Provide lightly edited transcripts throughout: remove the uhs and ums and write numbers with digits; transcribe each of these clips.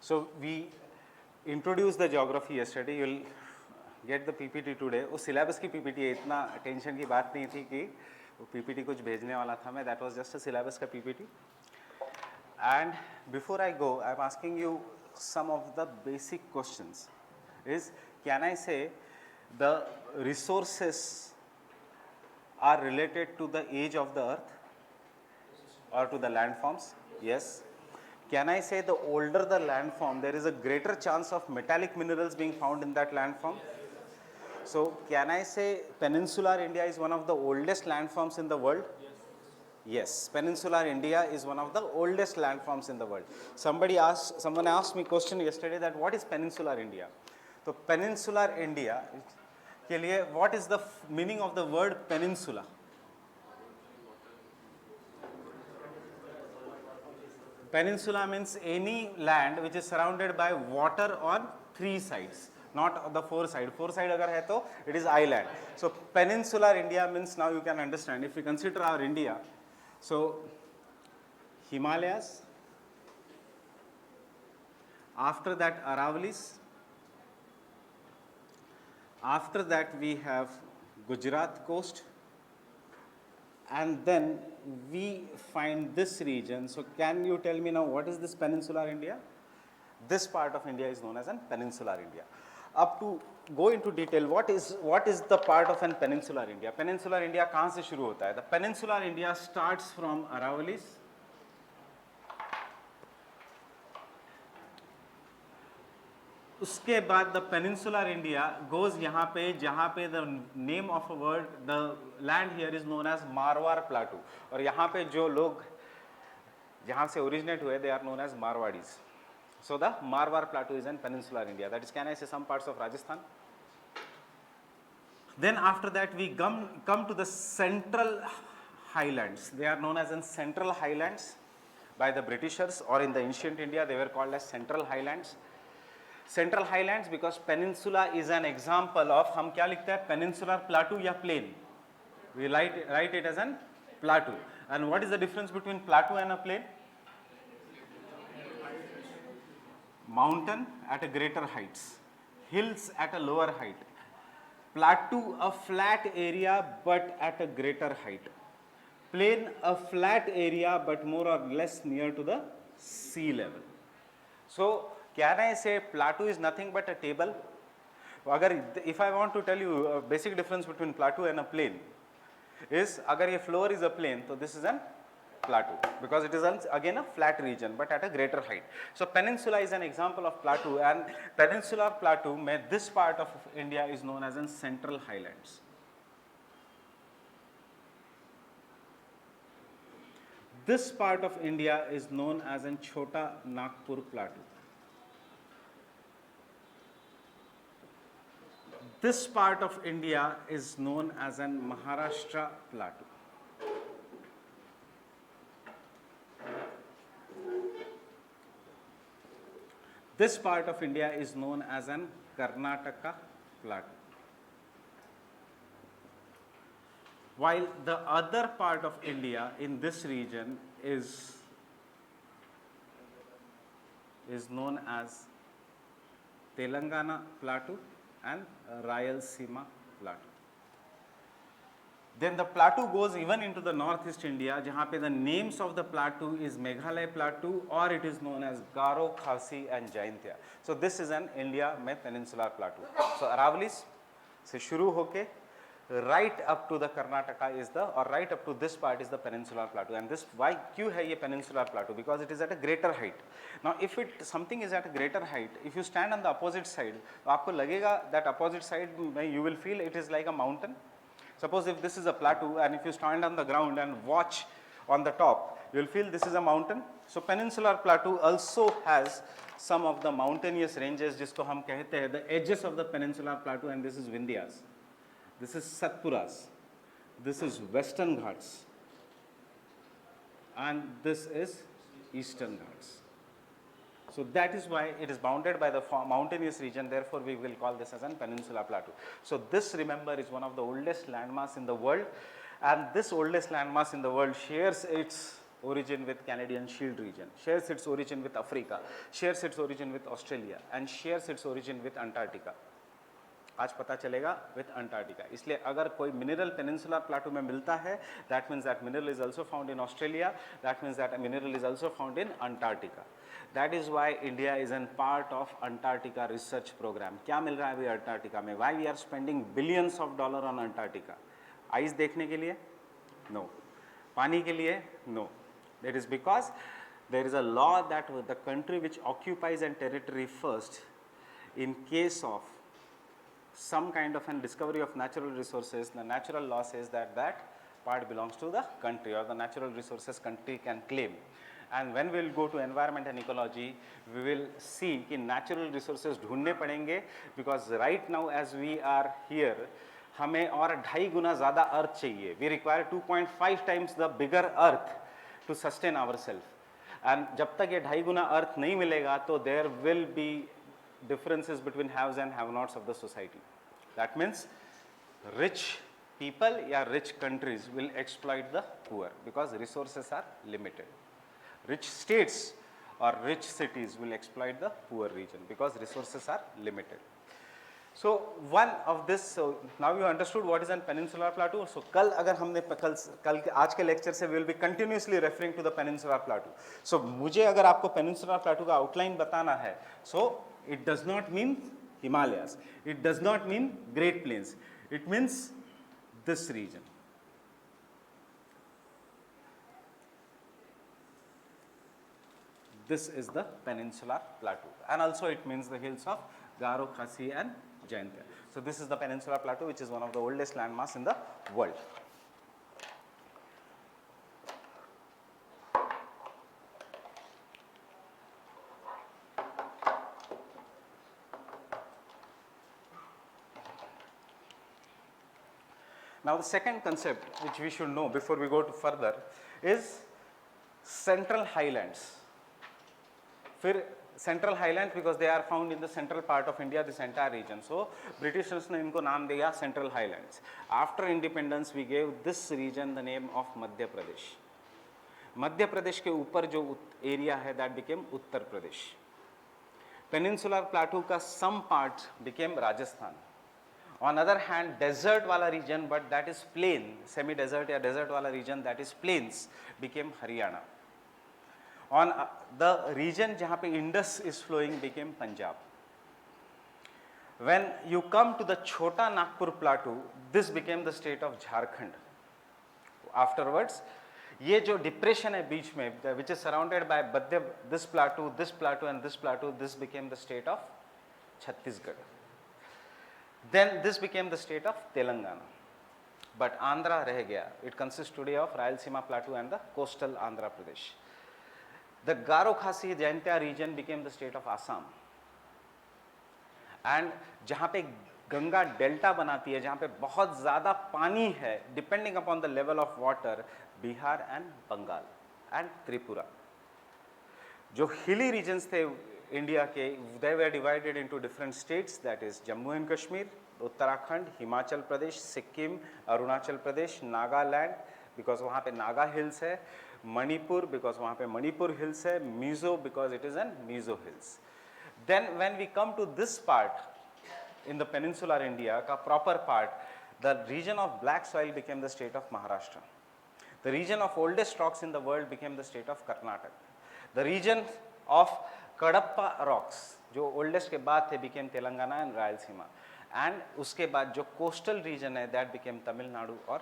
So we introduced the geography yesterday. You'll get the PPT today. वो syllabus की PPT है, इतना tension की बात नहीं थी कि वो PPT कुछ भेजने वाला था मैं. That was just a syllabus का PPT. And before I go, I'm asking you some of the basic questions. Is can I say the resources are related to the age of the earth or to the landforms? Yes. Can I say the older the landform, there is a greater chance of metallic minerals being found in that landform? So can I say peninsular India is one of the oldest landforms in the world? Yes, peninsular India is one of the oldest landforms in the world. Someone asked me question yesterday that what is peninsular India? So peninsular India के लिए what is the meaning of the word peninsula? Peninsula means any land which is surrounded by water on three sides, not the four side. Four side agar hai to it is island. So peninsular India means, now you can understand, if we consider our India, so Himalayas, after that Aravallis, after that we have Gujarat coast, and then we find this region. So can you tell me now what is this peninsular India? This part of India is known as an peninsular India. Up to go into detail, what is the part of an peninsular India? Peninsular India कहाँ से शुरू होता है? The peninsular India starts from Aravallis, उसके बाद the peninsular India goes यहाँ पे, जहाँ पे the name of a word, the land here is known as Marwar Plateau, और यहाँ पे जो लोग जहाँ से originate हुए, they are known as Marwadis. So the Marwar Plateau is in peninsular India. That is, can I say, some parts of Rajasthan. Then after that we come to the central highlands. They are known as in central highlands by the Britishers, or in the ancient India they were called as central highlands. Central highlands because peninsula is an example of, हम क्या लिखते हैं, peninsular plateau या plain. We write it as an plateau. And what is the difference between plateau and a plain? Mountain at a greater heights, hills at a lower height. Plateau, a flat area but at a greater height. Plain, a flat area but more or less near to the sea level. So can I say plateau is nothing but a table? If I want to tell you a basic difference between plateau and a plain is, agar ye floor is a plain, so this is an plateau because it is again a flat region but at a greater height. So peninsula is an example of plateau, and peninsular plateau mein this part of India is known as in central highlands. This part of India is known as in Chota Nagpur Plateau. This part of India is known as an Maharashtra Plateau. This part of India is known as an Karnataka Plateau. While the other part of India in this region is known as Telangana Plateau and Rayalaseema Plateau. Then the plateau goes even into the northeast India, जहाँ पे the names of the plateau is Meghalaya Plateau, or it is known as Garo, Khasi and Jaintia. So this is an India में peninsular plateau. So Aravallis से शुरू होके right up to the Karnataka is the, or right up to this part is the peninsular plateau. And this, why क्यों है ये peninsular plateau? Because it is at a greater height. Now if something is at a greater height, if you stand on the opposite side, तो आपको लगेगा that opposite side you will feel it is like a mountain. Suppose if this is a plateau and if you stand on the ground and watch on the top, you will feel this is a mountain. So peninsular plateau also has some of the mountainous ranges जिसको हम कहते हैं the edges of the peninsular plateau, and this is Vindhyas. This is Satpuras, this is Western Ghats, and this is Eastern Ghats. So that is why it is bounded by the mountainous region, therefore we will call this as a peninsular plateau. So this, remember, is one of the oldest landmass in the world, and this oldest landmass in the world shares its origin with Canadian Shield region, shares its origin with Africa, shares its origin with Australia and shares its origin with Antarctica. आज पता चलेगा with Antarctica. इसलिए अगर कोई mineral peninsular plateau में मिलता है, that means that mineral is also found in Australia, that means that mineral is also found in Antarctica. That is why India is an part of Antarctica research program. क्या मिल रहा है अभी Antarctica में? Why we are spending billions of dollar on Antarctica? Ice देखने के लिए? No. पानी के लिए? No. That is because there is a law that the country which occupies N territory first, in case of some kind of an discovery of natural resources, the natural law says that that part belongs to the country, or the natural resources country can claim. And when we will go to environment and ecology, we will see कि natural resources ढूंढने पड़ेंगे, because right now as we are here, हमें और 2.5 गुना ज़्यादा अर्थ चाहिए. We require 2.5 times the bigger earth to sustain ourselves. And जब तक ये 2.5 गुना अर्थ नहीं मिलेगा तो there will be differences between haves and have-nots of the society. That means rich people या rich countries will exploit the poor because resources are limited. Rich states or rich cities will exploit the poor region because resources are limited. So one of this, so now you understood what is an peninsular plateau. So कल अगर हमने कल आज के lecture से we will be continuously referring to the peninsular plateau. So मुझे अगर आपको peninsular plateau का आउटलाइन बताना है, so it does not mean Himalayas, it does not mean Great Plains, it means this region. This is the peninsular plateau, and also it means the hills of Garo, Khasi and Jaintia. So this is the peninsular plateau, which is one of the oldest landmass in the world. Now the second concept which we should know before we go to further is central highlands. फिर central highlands because they are found in the central part of India, this entire region. So Britishers ने इनको नाम दिया central highlands. After independence we gave this region the name of Madhya Pradesh. Madhya Pradesh के ऊपर जो area है that became Uttar Pradesh. Peninsular plateau का some part became Rajasthan. On other hand, desert वाला region, but that is plain, semi-desert या desert वाला region that is plains became Haryana. On the region जहाँ पे Indus is flowing became Punjab. When you come to the Chota Nagpur plateau, this became the state of Jharkhand. Afterwards, ये जो depression है बीच में, which is surrounded by this plateau and this plateau, this became the state of Chhattisgarh. Then this became the state of Telangana. But Andhra रह गया. It consists today of Rayalaseema plateau and the coastal Andhra Pradesh. The Garo Khasi Jaintia region became the state of Assam. And जहाँ पे Ganga delta बनाती है, जहाँ पे बहुत ज़्यादा पानी है, depending upon the level of water, Bihar and Bengal and Tripura. जो hilly regions थे इंडिया के, they were divided into different states, that is Jammu and Kashmir, Uttarakhand, Himachal Pradesh, Sikkim, Arunachal Pradesh, Nagaland because वहाँ पे Naga Hills है, Manipur because वहाँ पे Manipur Hills है, Mizo because it is an Mizo Hills. Then when we come to this part in the peninsular India का proper part, the region of black soil became the state of Maharashtra. The region of oldest rocks in the world became the state of Karnataka. The region of Kadapa rocks जो oldest के बाद थे became Telangana and Rayalaseema, and उसके बाद जो coastal region है that became Tamil Nadu और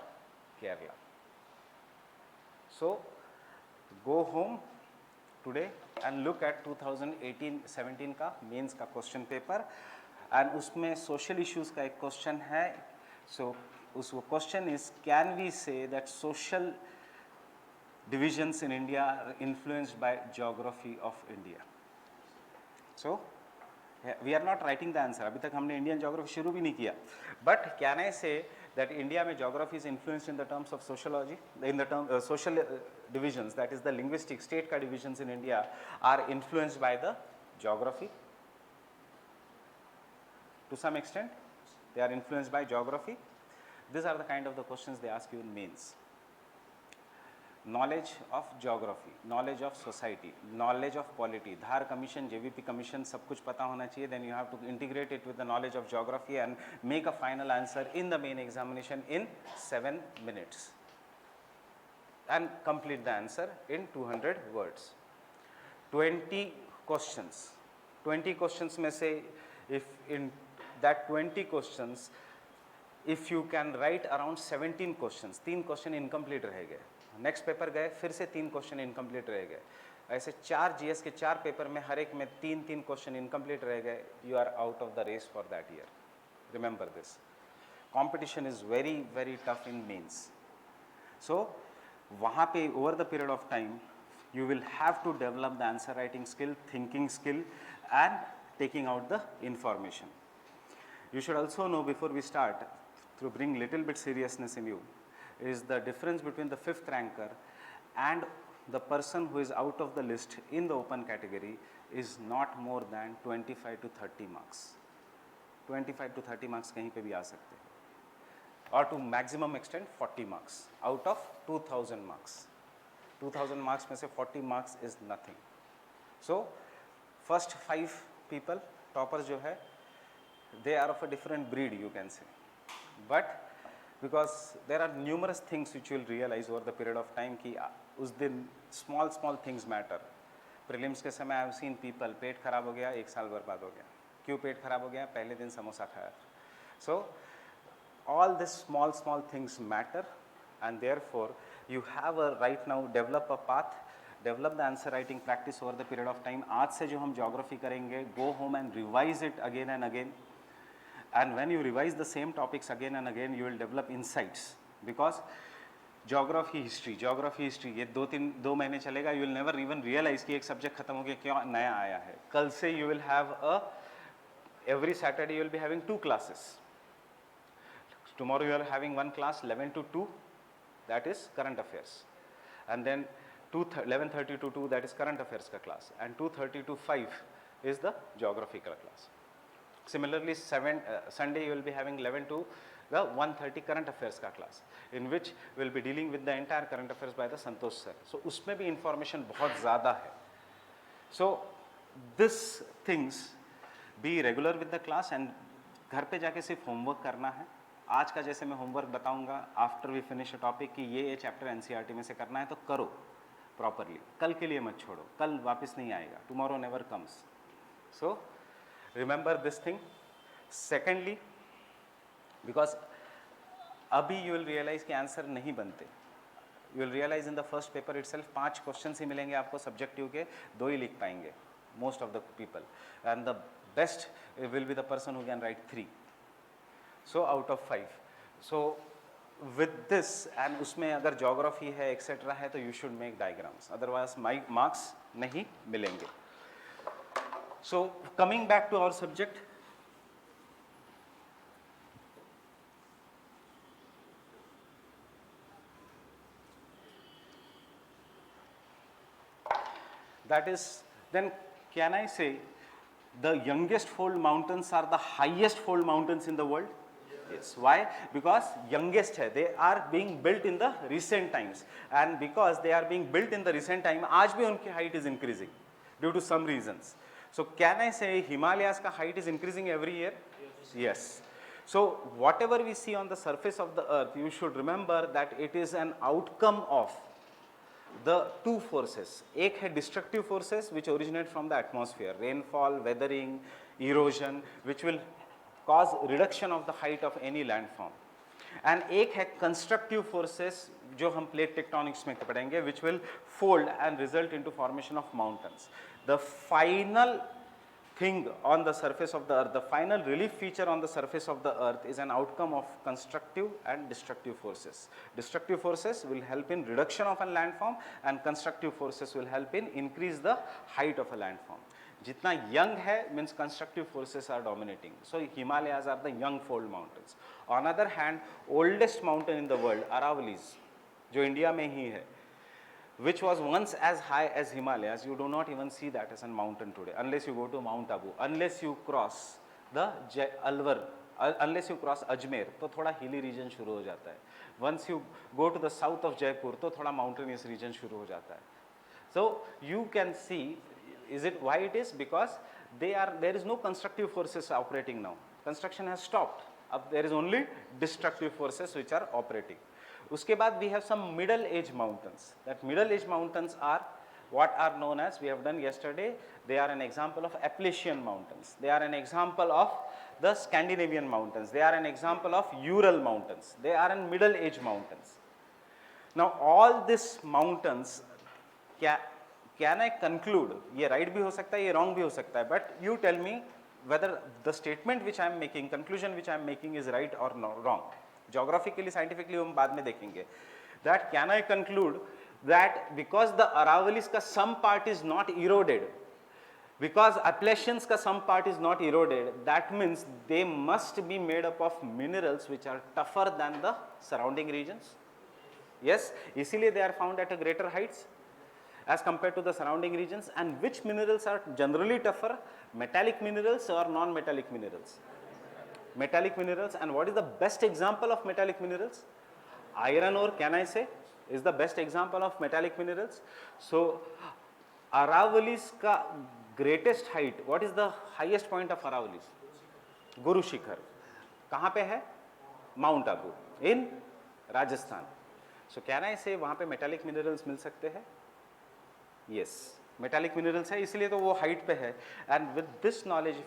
Kerala. So go home today and look at 2018-17 का मेंस का क्वेश्चन पेपर, and उसमें social issues का एक क्वेश्चन है. So उस question is, can we say that social divisions in India are influenced by geography of India? So we are not writing the answer. अभी तक हमने Indian geography शुरू भी नहीं किया. But can I say that India में geography is influenced in the terms of sociology, in the term social divisions, that is the linguistic state का divisions in India are influenced by the geography? To some extent, they are influenced by geography. These are the kind of the questions they ask you in mains. knowledge of geography, knowledge of society, knowledge of polity, Dhar commission, JVP commission, सब कुछ पता होना चाहिए. Then you have to integrate it with the knowledge of geography and make a final answer in the main examination in 7 minutes and complete the answer in 200 words. 20 questions. 20 questions में से if in that 20 questions if you can write around 17 questions, 3 question incomplete रह गए. Next paper गए फिर से 3 question incomplete रह गए. ऐसे 4 जीएस के 4 पेपर में हर एक में 3-3 क्वेश्चन इनकम्प्लीट रह गए. You are out of the race for that year. Remember this. Competition is very very tough in mains. So वहाँ पे over the period of time you will have to develop the answer writing skill, thinking skill and taking out the information. You should also know before we start, to bring little bit seriousness in you, is the difference between the 5th ranker and the person who is out of the list in the open category is not more than 25 to 30 marks. 25 to 30 marks कहीं पे भी आ सकते हैं, or to maximum extent 40 marks out of 2000 marks. 2000 marks में से 40 marks is nothing. So first 5 people toppers जो है, they are of a different breed you can say, but because there are numerous things which you will realize over the period of time कि उस दिन small things matter. Prelims के समय I have seen people पेट खराब हो गया, 1 साल बर्बाद हो गया. क्यों पेट खराब हो गया? पहले दिन समोसा खाया. So all these small things matter and therefore you have a right now develop a path, develop the answer writing practice over the period of time. आज से जो हम geography करेंगे, go home and revise it again and again, and when you revise the same topics again and again you will develop insights, because geography history ये 2 महीने चलेगा. you will never even realize कि एक subject खत्म हो गया, क्या नया आया है. कल से you will have every Saturday you will be having 2 classes. Tomorrow you are having 1 class 11 to 2, that is current affairs, and then 11:30 to 2 that is current affairs ka class, and 2:30 to 5 is the geography ka class. Similarly Sunday you will be having 11 to the 1:30 current affairs ka class, in which we will be dealing with the entire current affairs by the Santosh sir. So usme bhi information bahut zyada hai. So this things be regular with the class and घर पे जाके सिर्फ homework करना है. आज का जैसे मैं होमवर्क बताऊंगा after we finish a topic कि ये चैप्टर एनसीईआरटी में से करना है तो करो प्रॉपरली. कल के लिए मत छोड़ो, कल वापस नहीं आएगा. Tomorrow never comes. So remember this thing. Secondly, because अभी यू विल रियलाइज कि आंसर नहीं बनते. You will realise in the first paper itself 5 question ही मिलेंगे आपको सब्जेक्टिव के, 2 ही लिख पाएंगे most of the people, and the best will be the person who can write 3. So out of 5. So with this and उसमें अगर geography है etc है तो you should make diagrams, otherwise marks नहीं मिलेंगे. So coming back to our subject, that is, then can I say the youngest fold mountains are the highest fold mountains in the world? Yes. Why? Because youngest है, they are being built in the recent times, and because they are being built in the recent time, आज भी उनकी height is increasing due to some reasons. So can I say Himalayas का height is increasing every year? Yes. So whatever we see on the surface of the earth, you should remember that it is an outcome of the 2 forces. एक है destructive forces which originate from the atmosphere, rainfall, weathering, erosion, which will cause reduction of the height of any landform, and एक है constructive forces जो हम plate tectonics में पढ़ेंगे, which will fold and result into formation of mountains. The final thing on the surface of the earth, the final relief feature on the surface of the earth is an outcome of constructive and destructive forces. Destructive forces will help in reduction of a landform and constructive forces will help in increase the height of a landform. जितना young है means constructive forces are dominating. So Himalayas are the young fold mountains. On other hand, oldest mountain in the world, Aravallis, जो India में ही है, which was once as high as Himalayas, you do not even see that as a mountain today, unless you go to Mount Abu, unless you cross the Alwar unless you cross Ajmer तो थोड़ा hilly region शुरू हो जाता है. Once you go to the south of Jaipur तो थोड़ा mountainous region शुरू हो जाता है. So you can see, is it why it is? Because there is no constructive forces operating now. Construction has stopped. Ab there is only destructive forces which are operating. Uske baad we have some middle age mountains. That middle age mountains are what are known as, we have done yesterday, they are an example of Appalachian mountains. They are an example of the Scandinavian mountains. They are an example of Ural mountains. They are in middle age mountains. Now all these mountains, can I conclude, ये right भी हो सकता है, ये wrong भी हो सकता है, but you tell me whether the statement which I am making, conclusion which I am making is right or wrong. Geographically, scientifically हम बाद में देखेंगे. That can I conclude that because the Aravallis का some part is not eroded, because Appalachians का some part is not eroded, that means they must be made up of minerals which are tougher than the surrounding regions. Yes, इसीलिए they are found at a greater heights as compared to the surrounding regions. And which minerals are generally tougher? Metallic minerals or non-metallic minerals? Metallic minerals. And what is the best example of metallic minerals? Iron ore, can I say, is the best example of metallic minerals. So Aravallis ka greatest height, what is the highest point of Aravallis? Guru Shikhar. कहाँ पे है? Mount Abu in Rajasthan. So can I say वहाँ पे metallic minerals मिल सकते हैं? Yes, metallic minerals है, इसलिए तो वो height पे है. And with this knowledge,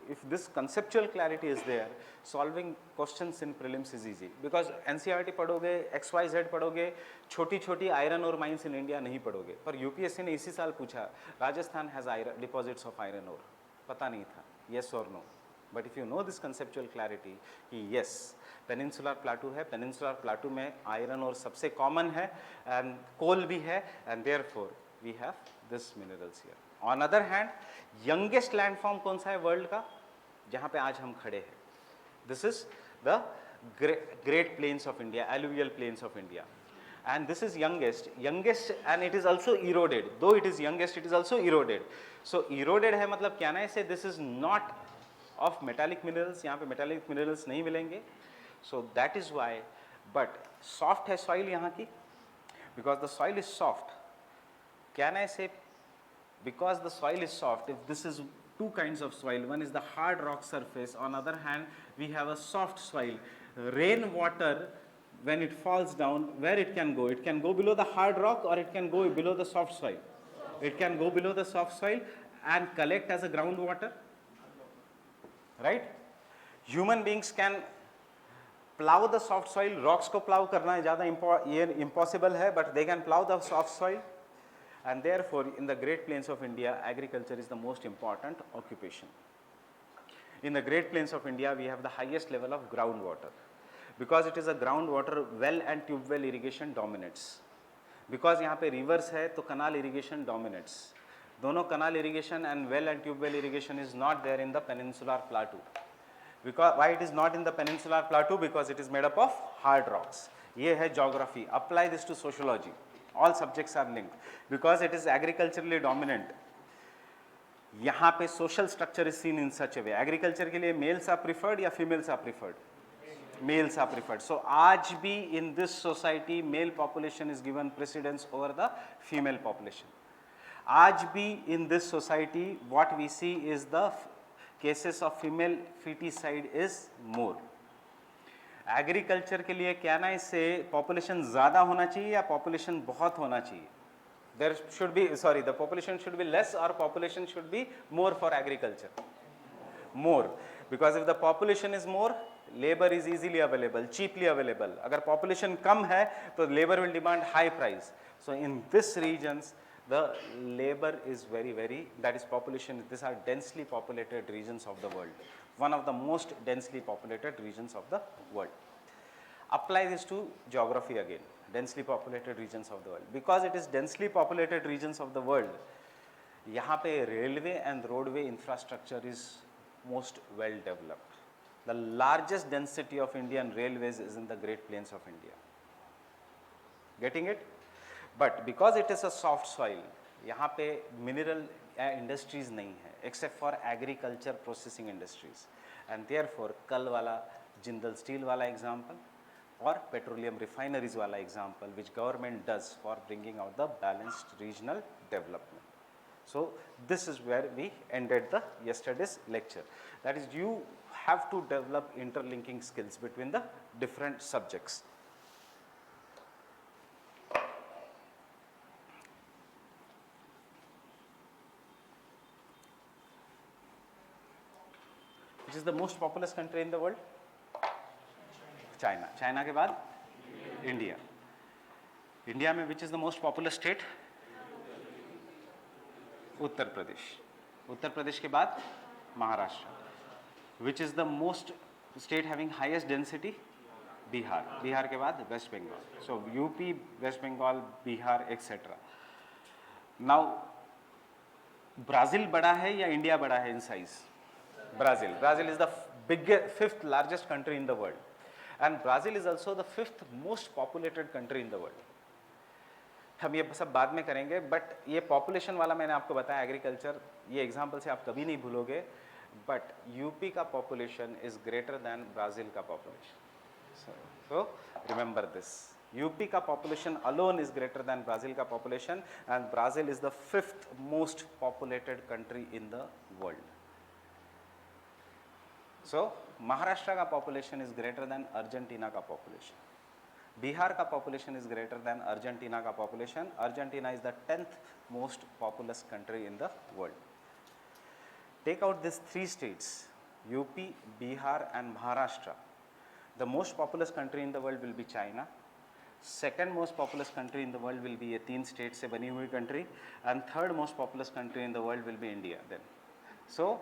if this conceptual clarity is there, solving questions in prelims is easy. Because NCERT पढ़ोगे, XYZ पढ़ोगे, छोटी छोटी iron ore mines in India नहीं पढ़ोगे. पर UPSC ने इसी साल पूछा, Rajasthan has deposits of iron ore. पता नहीं था, yes or no. But if you know this conceptual clarity, कि yes, peninsular plateau है, peninsular plateau में iron ore सबसे common है, and coal भी है, and therefore we have this minerals here. On other hand, youngest landform कौन सा है world का, जहाँ पे आज हम खड़े हैं? This is the Great Plains of India, alluvial plains of India, and this is youngest, and it is also eroded. Though it is youngest, it is also eroded. So eroded है मतलब can I say this is not of metallic minerals? यहाँ पे metallic minerals नहीं मिलेंगे. So that is why, but soft है soil यहाँ की, because the soil is soft. Can I say because the soil is soft, if this is two kinds of soil, one is the hard rock surface, on other hand we have a soft soil. Rain water, when it falls down, where it can go? It can go below the hard rock or it can go below the soft soil. It can go below the soft soil and collect as a groundwater, right? Human beings can plow the soft soil. Rocks को plow करना ज़्यादा impossible है, but they can plow the soft soil. And therefore, in the Great Plains of India, agriculture is the most important occupation. In the Great Plains of India, we have the highest level of groundwater. Because it is a groundwater, well and tube well irrigation dominates. Because यहाँ पे rivers है, तो canal irrigation dominates. दोनों canal irrigation and well and tube well irrigation is not there in the peninsular plateau. Because why it is not in the peninsular plateau? Because it is made up of hard rocks. ये है geography. Apply this to sociology. All subjects are linked because it is agriculturally dominant. यहाँ पे social structure is seen in such a way. Agriculture के लिए males are preferred या females are preferred? Males are preferred. So आज भी in this society male population is given precedence over the female population. आज भी in this society what we see is the cases of female feticide is more. Agriculture के लिए क्या ना इससे population ज़्यादा होना चाहिए या पॉपुलेशन बहुत होना चाहिए? There should be the population should be less और population should be more for agriculture. More, because if the population is more, labour is easily available, cheaply available. अगर पॉपुलेशन कम है तो labour will demand high price. So in this reasons the labor is very, that is population, these are densely populated regions of the world, one of the most densely populated regions of the world. Apply this to geography again, densely populated regions of the world. Because it is densely populated regions of the world, यहाँ पे railway and roadway infrastructure is most well developed. The largest density of Indian railways is in the Great Plains of India. Getting it? But because it is a soft soil, यहाँ पे mineral industries नहीं है, except for agriculture processing industries. And therefore, kal wala, Jindal steel wala example or petroleum refineries wala example, which government does for bringing out the balanced regional development. So this is where we ended the yesterday's lecture. That is, you have to develop interlinking skills between the different subjects. Which is the most populous country in the world? China. China के बाद India. India में which is the most populous state? Uttar Pradesh. Uttar Pradesh के बाद Maharashtra. Which is the most state having highest density? Bihar. Bihar के बाद West Bengal. So UP, West Bengal, Bihar, etc. Now Brazil बड़ा है या India बड़ा है in size? Brazil. Brazil is the fifth largest country in the world, and Brazil is also the fifth most populated country in the world. हम ये सब बाद में करेंगे, बट ये पॉपुलेशन वाला मैंने आपको बताया एग्रीकल्चर, ये एग्जांपल से आप कभी नहीं भूलोगे, बट यूपी का population is greater than Brazil का population. So remember this, UP का population alone is greater than Brazil का population, and Brazil is the fifth most populated country in the world. So Maharashtra का population is greater than Argentina का population. Bihar का population is greater than Argentina का population. Argentina is the 10th most populous country in the world. Take out this 3 states, UP, Bihar and Maharashtra. The most populous country in the world will be China. Second most populous country in the world will be ये 3 state से बनी हुई country, and third most populous country in the world will be India. Then so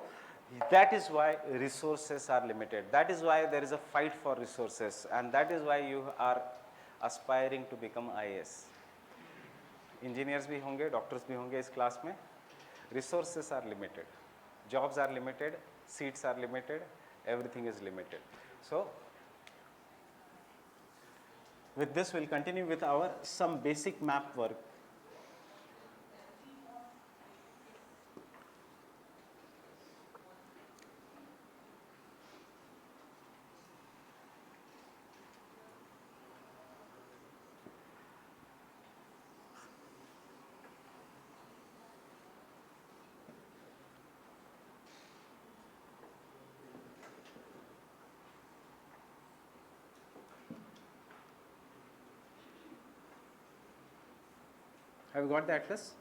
that is why resources are limited. That is why there is a fight for resources, and that is why you are aspiring to become IAS. Engineers भी होंगे, doctors भी होंगे इस class में. Resources are limited, jobs are limited, seats are limited, everything is limited. So with this we'll continue with our some basic map work. Have you got the atlas?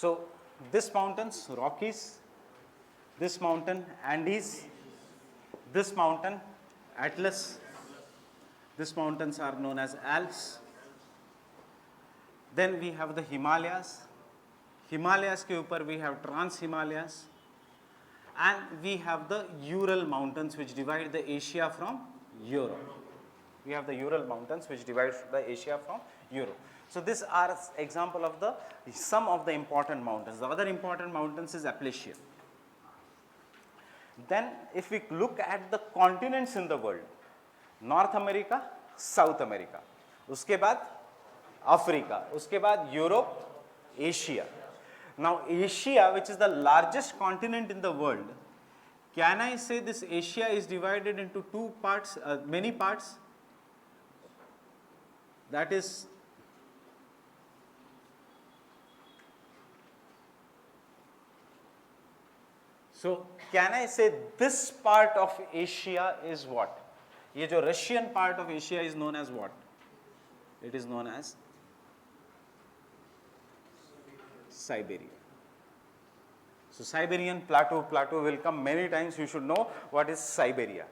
So this mountains, Rockies, this mountain, Andes, this mountain, Atlas, these mountains are known as Alps. Then we have the Himalayas. Himalayas के ऊपर we have Trans-Himalayas, and we have the Ural mountains which divide the Asia from Europe. We have the Ural mountains which divide the Asia from Europe. So these are example of the some of the important mountains. The other important mountains is Appalachia. Then if we look at the continents in the world, North America, South America, उसके बाद Africa, उसके बाद Europe, Asia. Now Asia, which is the largest continent in the world, can I say this Asia is divided into two parts, many parts? That is, so can I say this part of Asia is what? ये जो Russian part of Asia is known as what? It is known as Siberia. So Siberian plateau will come many times. You should know what is Siberia.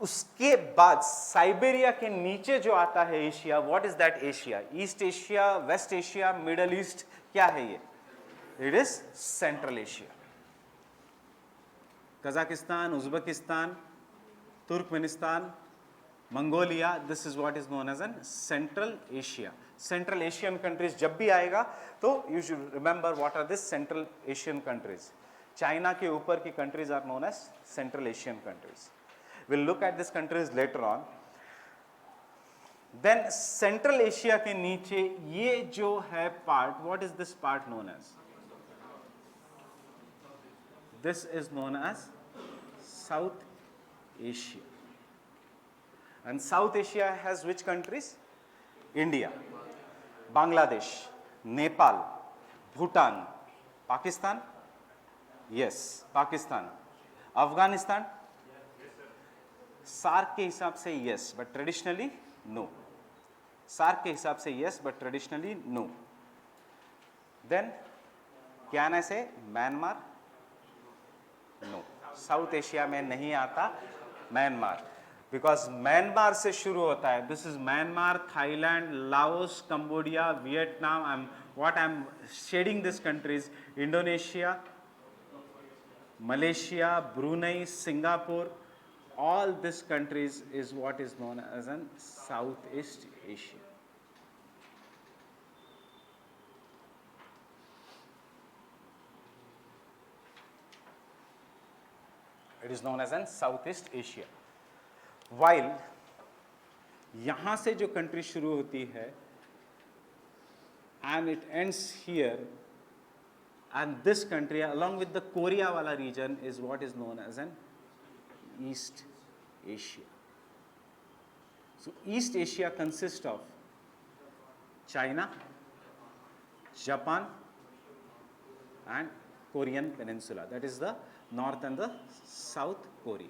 उसके बाद Siberia के नीचे जो आता है Asia, what is that Asia? East Asia, West Asia, Middle East, क्या है ये? It is Central Asia. Kazakhstan, Uzbekistan, Turkmenistan, Mongolia, this is what is known as an Central Asia. Central Asian countries जब भी आएगा तो you should remember what are this Central Asian countries. China के ऊपर की countries are known as Central Asian countries. We'll look at these countries later on. Then Central Asia के नीचे ये जो है part, what is this part known as? This is known as South Asia. And South Asia has which countries? India, Bangladesh, Nepal, Bhutan, Pakistan. Yes, Pakistan, Afghanistan. SAARC के हिसाब से yes but traditionally no. SAARC के हिसाब से yes but traditionally no. Then क्या ना से Myanmar, no. South Asia में नहीं आता म्यांमार, बिकॉज म्यांमार से शुरू होता है. This is Myanmar, Thailand, Laos, Cambodia, Vietnam. I am shedding this countries. Indonesia, Malaysia, Brunei, Singapore. All these countries is what is known as an Southeast Asia. It is known as an Southeast Asia. While यहाँ से जो country शुरू होती है and it ends here, and this country along with the Korea वाला region is what is known as an East Asia. So East Asia consists of China, Japan and Korean Peninsula. That is the North and the South Korea.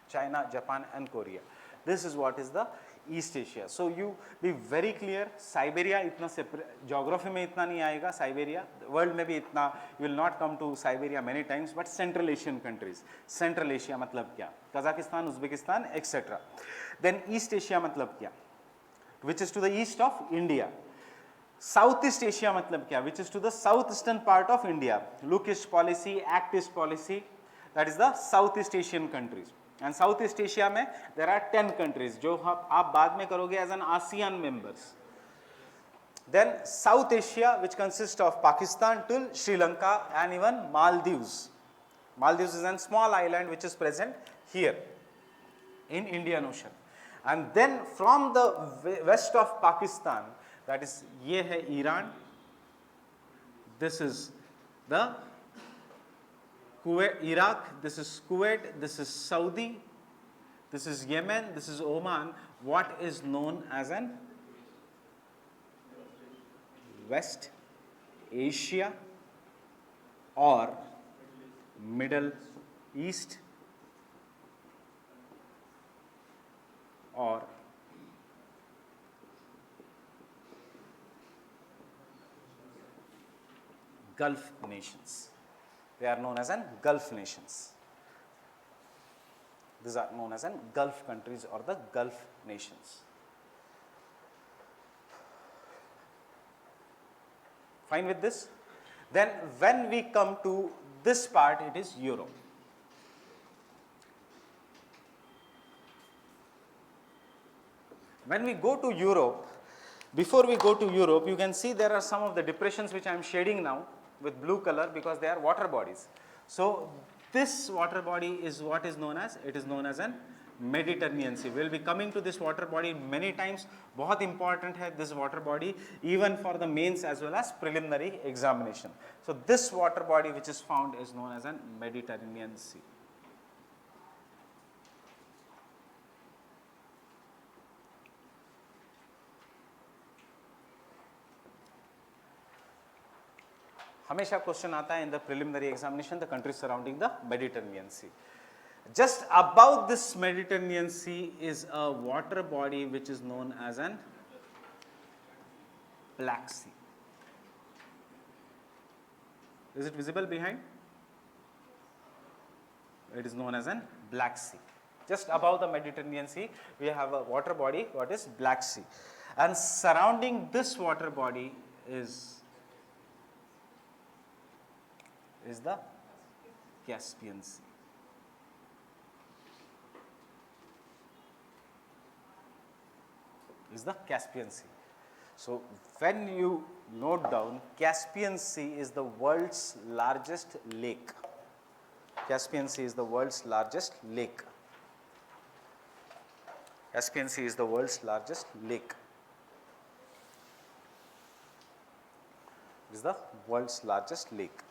China, Japan and Korea. This is what is the East Asia. So you be very clear. Siberia इतना geography में इतना नहीं आएगा. Siberia world में भी इतना, you will not come to Siberia many times. But Central Asian countries. Central Asia मतलब क्या? Kazakhstan, Uzbekistan, etc. Then East Asia मतलब क्या? Which is to the east of India. Southeast Asia मतलब क्या? Which is to the southeastern part of India. Lookish policy, actist policy. That is the Southeast Asian countries. And Southeast Asia में there are 10 countries जो आप बाद में करोगे as an ASEAN members. Then South Asia, which consists of Pakistan till Sri Lanka and even Maldives. Maldives is a small island which is present here in Indian Ocean. And then from the west of Pakistan, that is ये है Iran. This is the Kuwait, Iraq, this is Kuwait, this is Saudi, this is Yemen, this is Oman, what is known as an West Asia or Middle East or Gulf nations. They are known as an Gulf nations. These are known as an Gulf countries or the Gulf nations. Fine with this? Then when we come to this part, it is Europe. When we go to Europe, before we go to Europe, you can see there are some of the depressions which I am shading now with blue color because they are water bodies. So this water body is what is known as, it is known as an Mediterranean Sea. We will be coming to this water body many times. बहुत important है this water body even for the mains as well as preliminary examination. So this water body which is found is known as an Mediterranean Sea. हमेशा question आता है in the preliminary examination the country surrounding the Mediterranean Sea. Just above this Mediterranean Sea is a water body which is known as an Black Sea. Is it visible behind? It is known as an Black Sea. Just above the Mediterranean Sea, we have a water body, what is Black Sea. And surrounding this water body is the Caspian Sea. Is the Caspian Sea. So when you note down, Caspian Sea is the world's largest lake. Caspian Sea is the world's largest lake. Caspian Sea is the world's largest lake. It is the world's largest lake.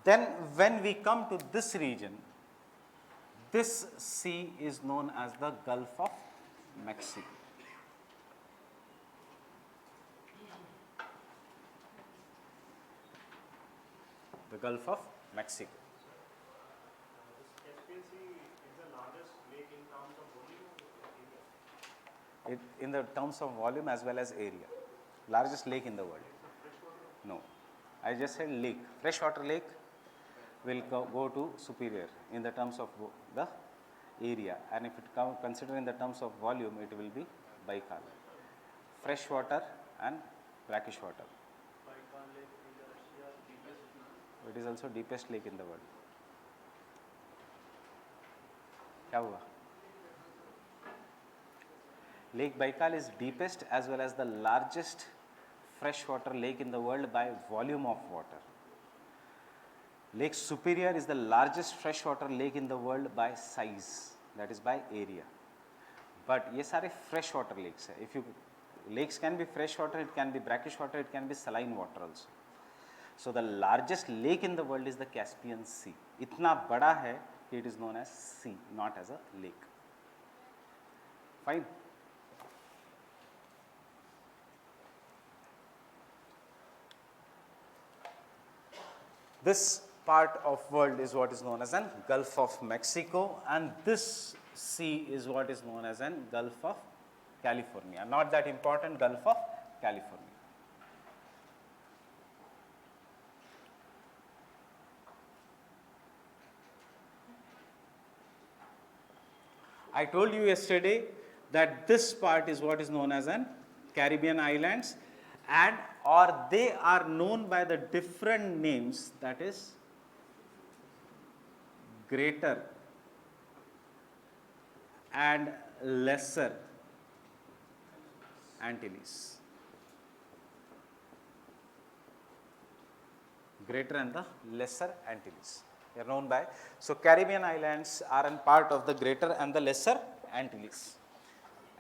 Then when we come to this region, this sea is known as the Gulf of Mexico. The Gulf of Mexico. Caspian Sea is the largest lake in terms of volume or area? In the terms of volume as well as area. Largest lake in the world. No. I just said lake. Freshwater lake will go to superior in the terms of the area, and if it consider in the terms of volume, it will be Baikal. Freshwater and brackish water. Baikal Lake is Russia's deepest. It is also deepest lake in the world. क्या हुआ? Lake Baikal is deepest as well as the largest freshwater lake in the world by volume of water. Lake Superior is the largest freshwater lake in the world by size, that is by area. But ये सारे freshwater lakes है. If you lakes can be freshwater, it can be brackish water, it can be saline water also. So the largest lake in the world is the Caspian Sea. इतना बड़ा है कि it is known as sea, not as a lake. Fine. This part of world is what is known as an Gulf of Mexico, and this sea is what is known as an Gulf of California. Not that important, Gulf of California. I told you yesterday that this part is what is known as an Caribbean islands, and or they are known by the different names, that is Greater and Lesser Antilles. Greater and the Lesser Antilles. They are known by. So Caribbean islands are a part of the Greater and the Lesser Antilles.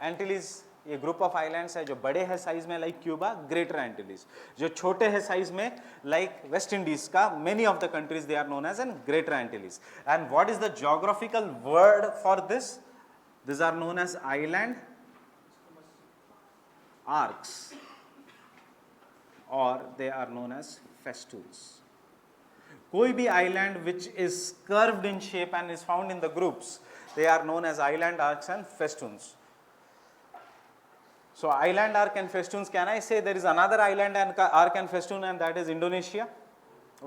Antilles ये group of islands है जो बड़े हैं size में like Cuba, greater एंटिलीज, जो छोटे हैं size में लाइक वेस्ट इंडीज का many of the countries they are known as an greater Antilles. And what is the geographical word for this? This are known as island arcs और they are known as festoons. कोई भी island which is curved in shape and is found in the groups, they are known as island arcs and festoons. So island arc and festoons, can I say there is another island and arc and festoon, and that is Indonesia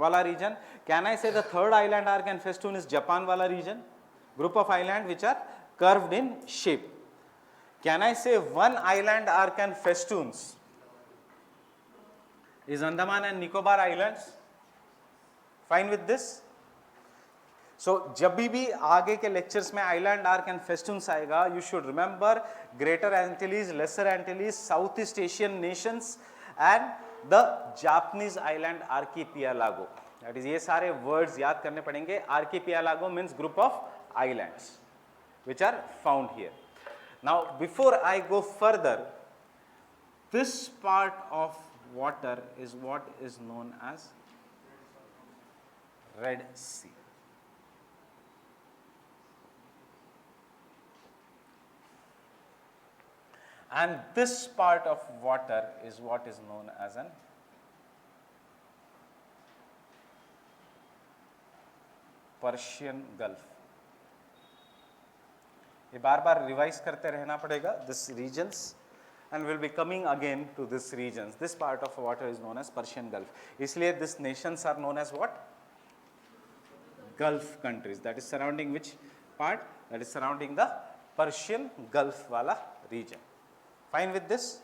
wala region? Can I say the third island arc and festoon is Japan wala region? Group of island which are curved in shape. Can I say one island arc and festoons is Andaman and Nicobar Islands? Fine with this? So जब भी आगे के lectures में island arc and festoons आएगा, you should remember greater Antilles, lesser Antilles, south east Asian nations and the Japanese island archipelago. That is ये सारे words याद करने पड़ेंगे. Archipelago means group of islands which are found here. Now before I go further, this part of water is what is known as Red Sea. And this part of water is what is known as an Persian Gulf. ये बार बार revise करते रहना पड़ेगा. This regions and will be coming again to this regions. This part of water is known as Persian Gulf. इसलिए these nations are known as what? Gulf countries. That is surrounding which part? That is surrounding the Persian Gulf wala region. Fine with this?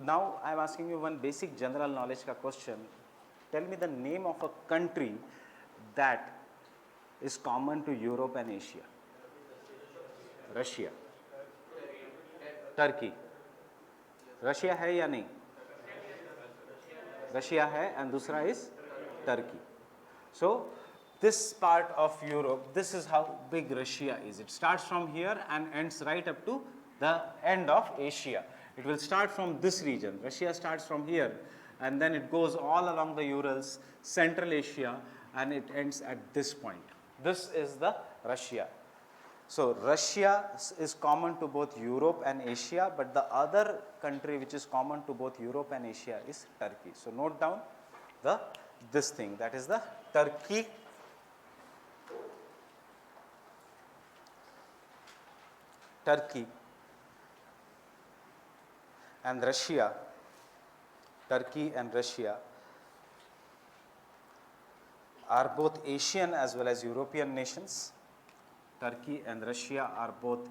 Now I am asking you one basic general knowledge ka question. Tell me the name of a country that is common to Europe and Asia. Russia. Turkey. Russia है या नहीं? Russia है and दूसरा is Turkey. So this part of Europe, this is how big Russia is. It starts from here and ends right up to the end of Asia. It will start from this region. Russia starts from here and then it goes all along the Urals, Central Asia, and it ends at this point. This is the Russia. So Russia is common to both Europe and Asia, but the other country which is common to both Europe and Asia is Turkey. So note down this thing, that is the Turkey. Turkey and Russia, Turkey and Russia are both Asian as well as European nations. Turkey and Russia are both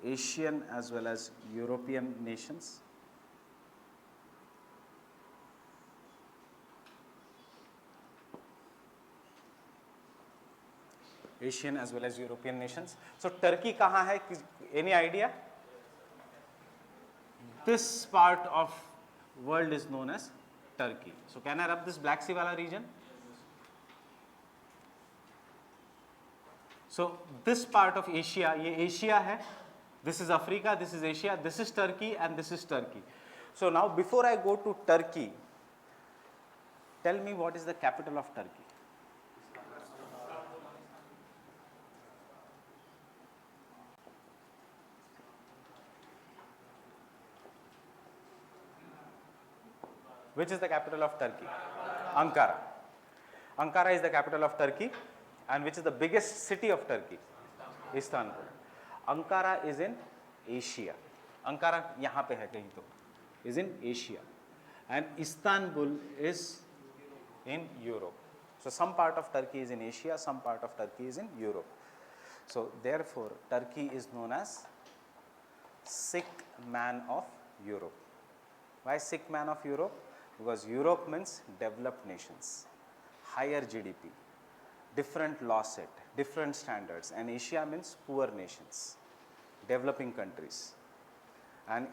Asian as well as European nations. Asian as well as European nations. So Turkey kahan hai? Any idea? This part of world is known as Turkey. So can I rub this Black Sea wala region? So this part of Asia, ये Asia है. This is Africa, this is Asia, this is Turkey, and this is Turkey. So now before I go to Turkey, tell me what is the capital of Turkey? Which is the capital of Turkey? Ankara. Ankara is the capital of Turkey. And which is the biggest city of Turkey? Istanbul. Ankara is in Asia. Ankara यहाँ पे है कहीं तो, is in Asia. And Istanbul is in Europe. So some part of Turkey is in Asia, some part of Turkey is in Europe. So therefore, Turkey is known as sick man of Europe. Why sick man of Europe? Because Europe means developed nations, higher GDP, different law set, different standards, and Asia means poor nations, developing countries. And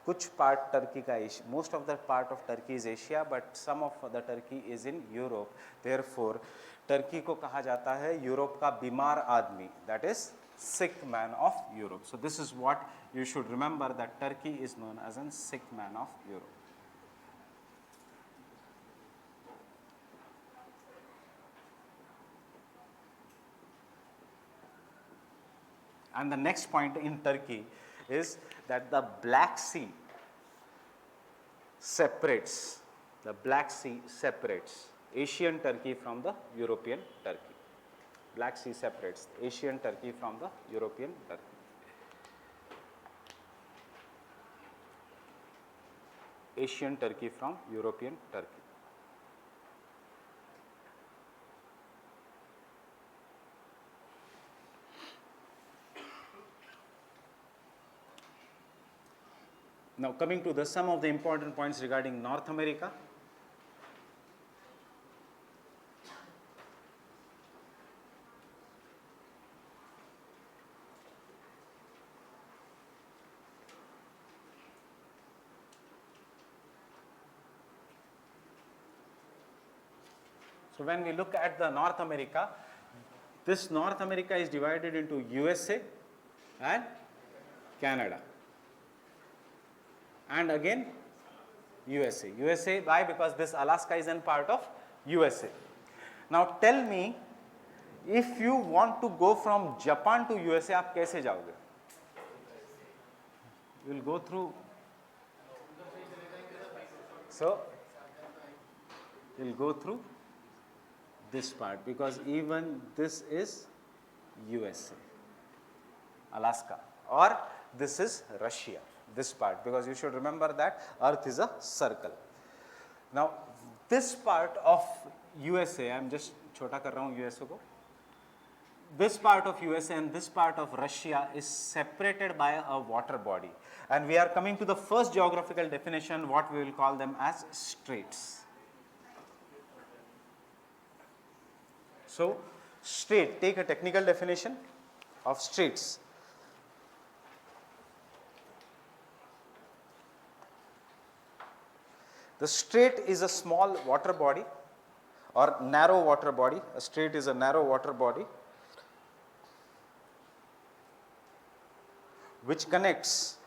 kuch part Turkey ka Asia, most of the part of Turkey is Asia, but some of the Turkey is in Europe. Therefore, Turkey को कहा जाता है Europe का बीमार आदमी, that is sick man of Europe. So this is what you should remember, that Turkey is known as a sick man of Europe. And the next point in Turkey is that the Black Sea separates Asian Turkey from the European Turkey. Black Sea separates Asian Turkey from the European Turkey. Asian Turkey from European Turkey. Now coming to some of the important points regarding North America. So when we look at the North America, this North America is divided into USA and Canada. And again USA. USA, why? Because this Alaska is a part of USA. Now tell me, if you want to go from Japan to USA, आप कैसे जाओगे? You will go through. So you will go through this part, because even this is USA, Alaska, or this is Russia, this part, because you should remember that Earth is a circle. Now this part of USA, I am just छोटा कर रहा हूँ USA को, this part of USA and this part of Russia is separated by a water body, and we are coming to the first geographical definition, what we will call them as straits. So strait, take a technical definition of straits. The strait is a small water body or narrow water body. A strait is a narrow water body which connects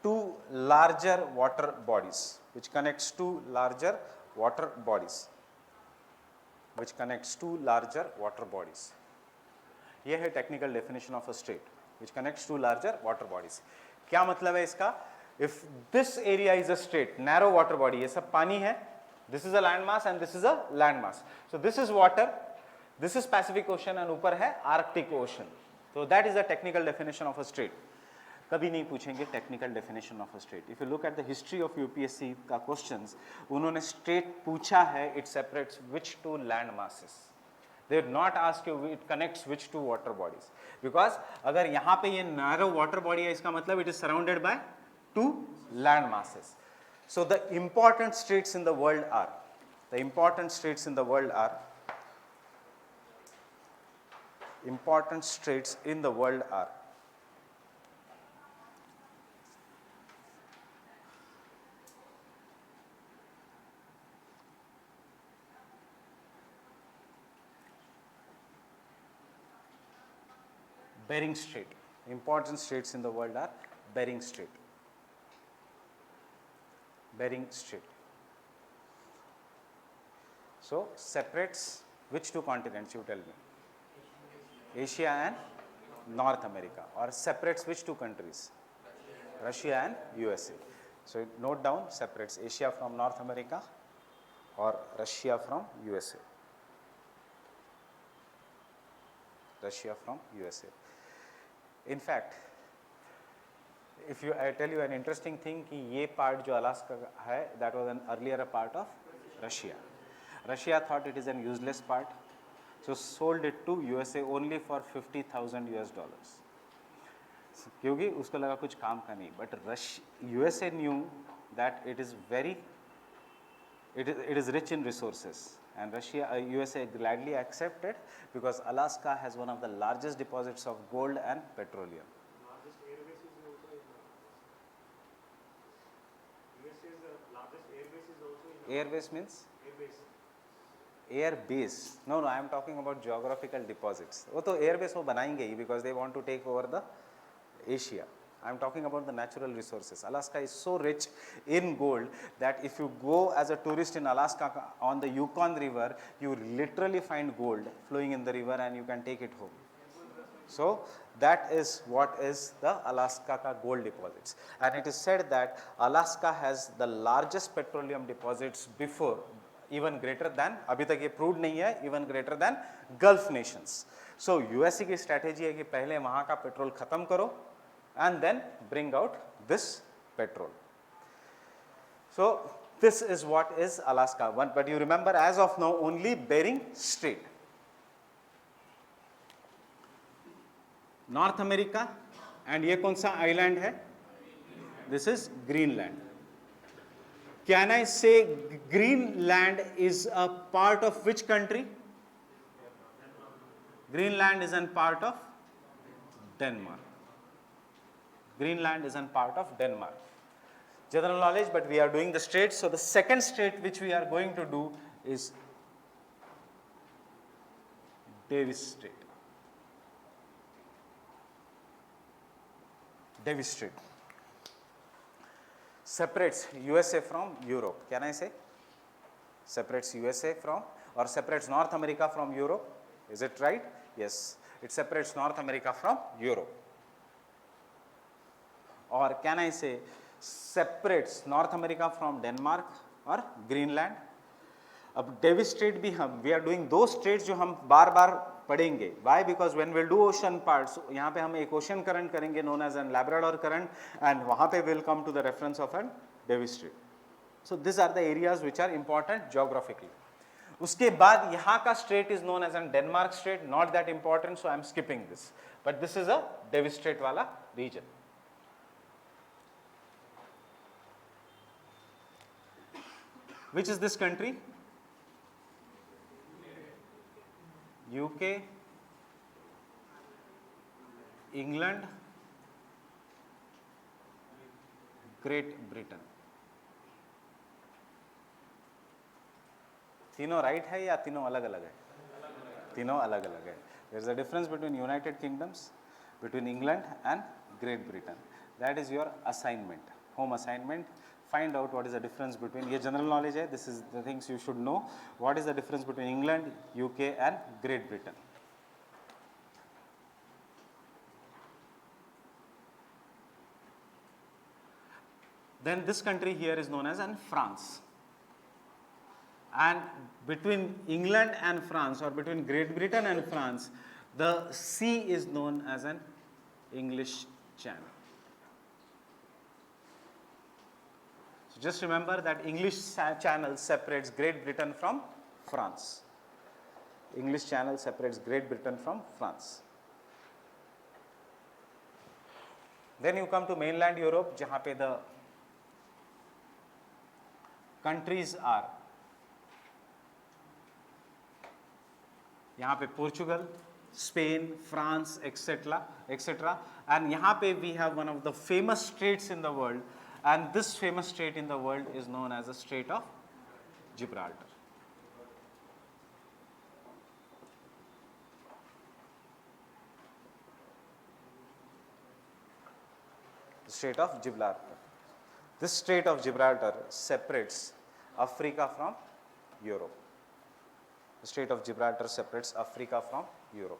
two larger water bodies, ये है technical definition of a strait which connects to larger water bodies. क्या मतलब है इसका? If this area is a strait narrow water body, ये सब पानी है, this is a land mass and this is a land mass, so this is water, this is Pacific Ocean and ऊपर है आर्कटिक ओशन. तो that is the technical definition of a strait. कभी नहीं पूछेंगे technical definition of a strait. If you look at the history of UPSC का questions, उन्होंने strait पूछा है, it separates which two land masses. They would not ask you it connects which two water bodies, because अगर यहाँ पे ये narrow water body है, इसका मतलब it is surrounded by two land masses. So the important straits in the world are, Bering Strait. Important straits in the world are Bering Strait. So separates which two continents, you tell me? Asia and North America. Or separates which two countries? Russia and USA. So note down, separates Asia from North America or Russia from USA. In fact, if I tell you an interesting thing कि ये part जो Alaska है, that was an earlier a part of Russia. Russia thought it is an useless part, so sold it to USA only for $50,000, क्योंकि उसको लगा कुछ काम का नहीं. But USA knew that it is rich in resources, and USA gladly accepted, because Alaska has one of the largest deposits of gold and petroleum. Largest airbase is also in USA is the largest airbase is also in Airbase means? airbase. Air base. No, I am talking about geographical deposits. वो तो airbase वो बनाएंगे ही, because they want to take over the Asia. I am talking about the natural resources. Alaska is so rich in gold that if you go as a tourist in Alaska on the Yukon River, you literally find gold flowing in the river and you can take it home. So that is what is the Alaska ka gold deposits. And it is said that Alaska has the largest petroleum deposits before, even greater than, अभी तक ये proved नहीं है, even greater than Gulf nations. So USA की strategy है कि पहले वहाँ का पेट्रोल खत्म करो and then bring out this petrol. So this is what is Alaska. But you remember, as of now, only Bering Strait. North America, and ये कौन सा island है? This is Greenland. Can I say Greenland is a part of which country? Greenland is a part of Denmark. Greenland is a part of Denmark. General knowledge, but we are doing the straits. So the second strait which we are going to do is Davis Strait. Davis Strait separates USA from Europe. Can I say? Separates USA from, or separates North America from Europe. Is it right? Yes. It separates North America from Europe. Or can I say separates North America from Denmark और Greenland. अब Davis Strait भी हम we are doing दो straits जो हम बार बार पढ़ेंगे. Why? Because when will do ocean parts, यहाँ पे हम एक ओशन करंट करेंगे known as an Labrador current, and वहाँ पे will come to the reference of an Davis Strait. So this are the areas which are important geographically. उसके बाद यहाँ का strait is known as an Denmark straight, not that important, so I am skipping this, but this is a Davis Strait वाला region. Which is this country? UK, England, Great Britain. तीनों right है या तीनों अलग अलग है? तीनों अलग अलग है. There is a difference between United Kingdoms, between England and Great Britain. That is your assignment, home assignment. Find out what is the difference between, ये general knowledge है, this is the things you should know. What is the difference between England, UK and Great Britain? Then this country here is known as an France. And between England and France, or between Great Britain and France, the sea is known as an English Channel. So just remember that English Channel separates Great Britain from France. English Channel separates Great Britain from France. Then you come to mainland Europe, जहाँ पे the countries are, यहाँ पे Portugal, Spain, France, etcetera etcetera. And यहाँ पे we have one of the famous straits in the world, and this famous strait in the world is known as the Strait of Gibraltar. The Strait of Gibraltar. This Strait of Gibraltar separates Africa from Europe. The Strait of Gibraltar separates Africa from Europe.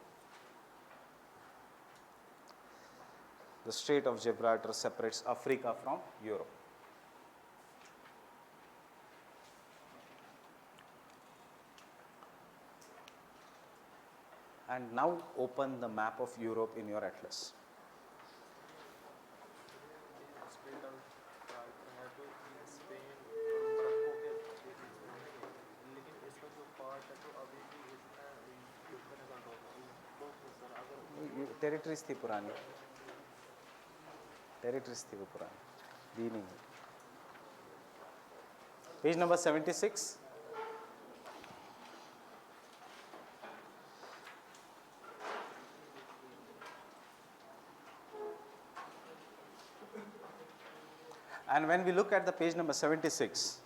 The Strait of Gibraltar separates Africa from Europe. And now open the map of Europe in your atlas. Territories थी पुरानी, territories थी वो पुरानी, दी नहीं है. Page number 76. And when we look at the page number 76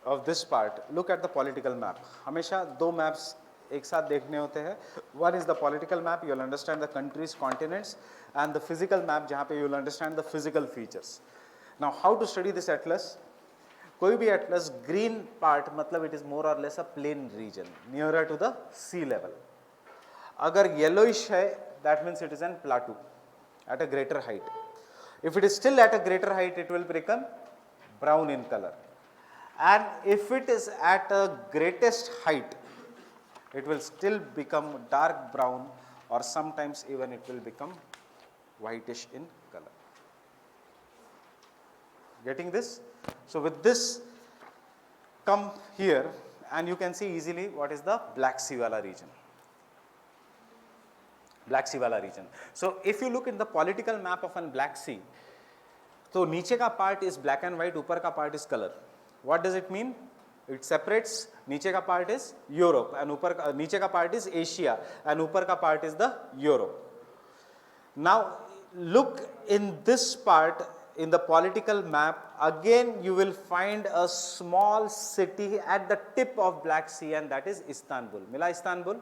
of this part, look at the political map. हमेशा दो maps एक साथ देखने होते हैं. One is the political map, you will understand the countries, continents, and the physical map जहाँ पे you will understand the physical features. Now how to study this atlas? कोई भी atlas green part मतलब it is more or less a plain region nearer to the sea level. अगर yellowish है that means it is an plateau at a greater height. If it is still at a greater height, it will become brown in color. And if it is at a greatest height, it will still become dark brown, or sometimes even it will become whitish in color. Getting this? So with this, come here and you can see easily what is the Black Sea wala region. Black Sea wala region. So if you look in the political map of an Black Sea, तो नीचे का part is black and white, ऊपर का part is color. What does it mean? It separates, नीचे का part is Europe and ऊपर का नीचे का part is Asia and ऊपर का part is the Europe. Now look in this part in the political map, again you will find a small city at the tip of Black Sea, and that is Istanbul. मिला Istanbul?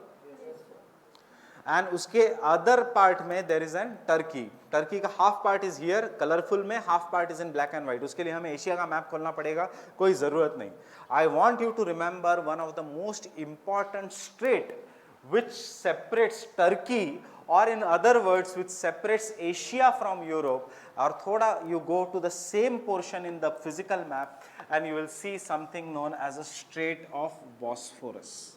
And उसके other part में there is an Turkey. Turkey का half part is here colorful में, half part is in black and white. उसके लिए हमें Asia का map खोलना पड़ेगा, कोई ज़रूरत नहीं. I want you to remember one of the most important strait which separates Turkey, or in other words which separates Asia from Europe, or thoda you go to the same portion in the physical map and you will see something known as a Strait of Bosphorus.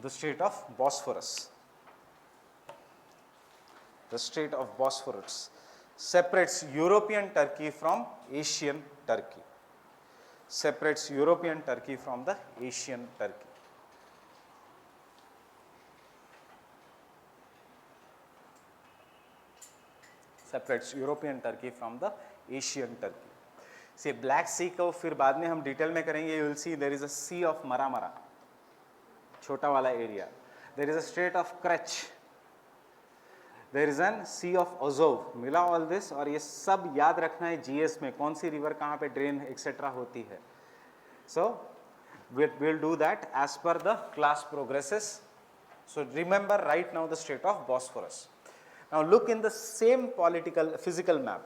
The Strait of Bosphorus. The Strait of Bosphorus separates European Turkey from Asian Turkey. Separates European Turkey from the Asian Turkey. Separates European Turkey from the Asian Turkey. See, Black Sea को फिर बाद में हम detail में करेंगे. You will see there is a Sea of Marmara, छोटा वाला area. There is a Strait of Kerch. There is an Sea of Azov. मिला all this, और ये सब याद रखना है GS में, कौन सी रिवर कहाँ पे ड्रेन एक्सेट्रा होती है. So we'll do that as per the class progresses. So remember right now the Strait of Bosphorus. Now look in the same physical map.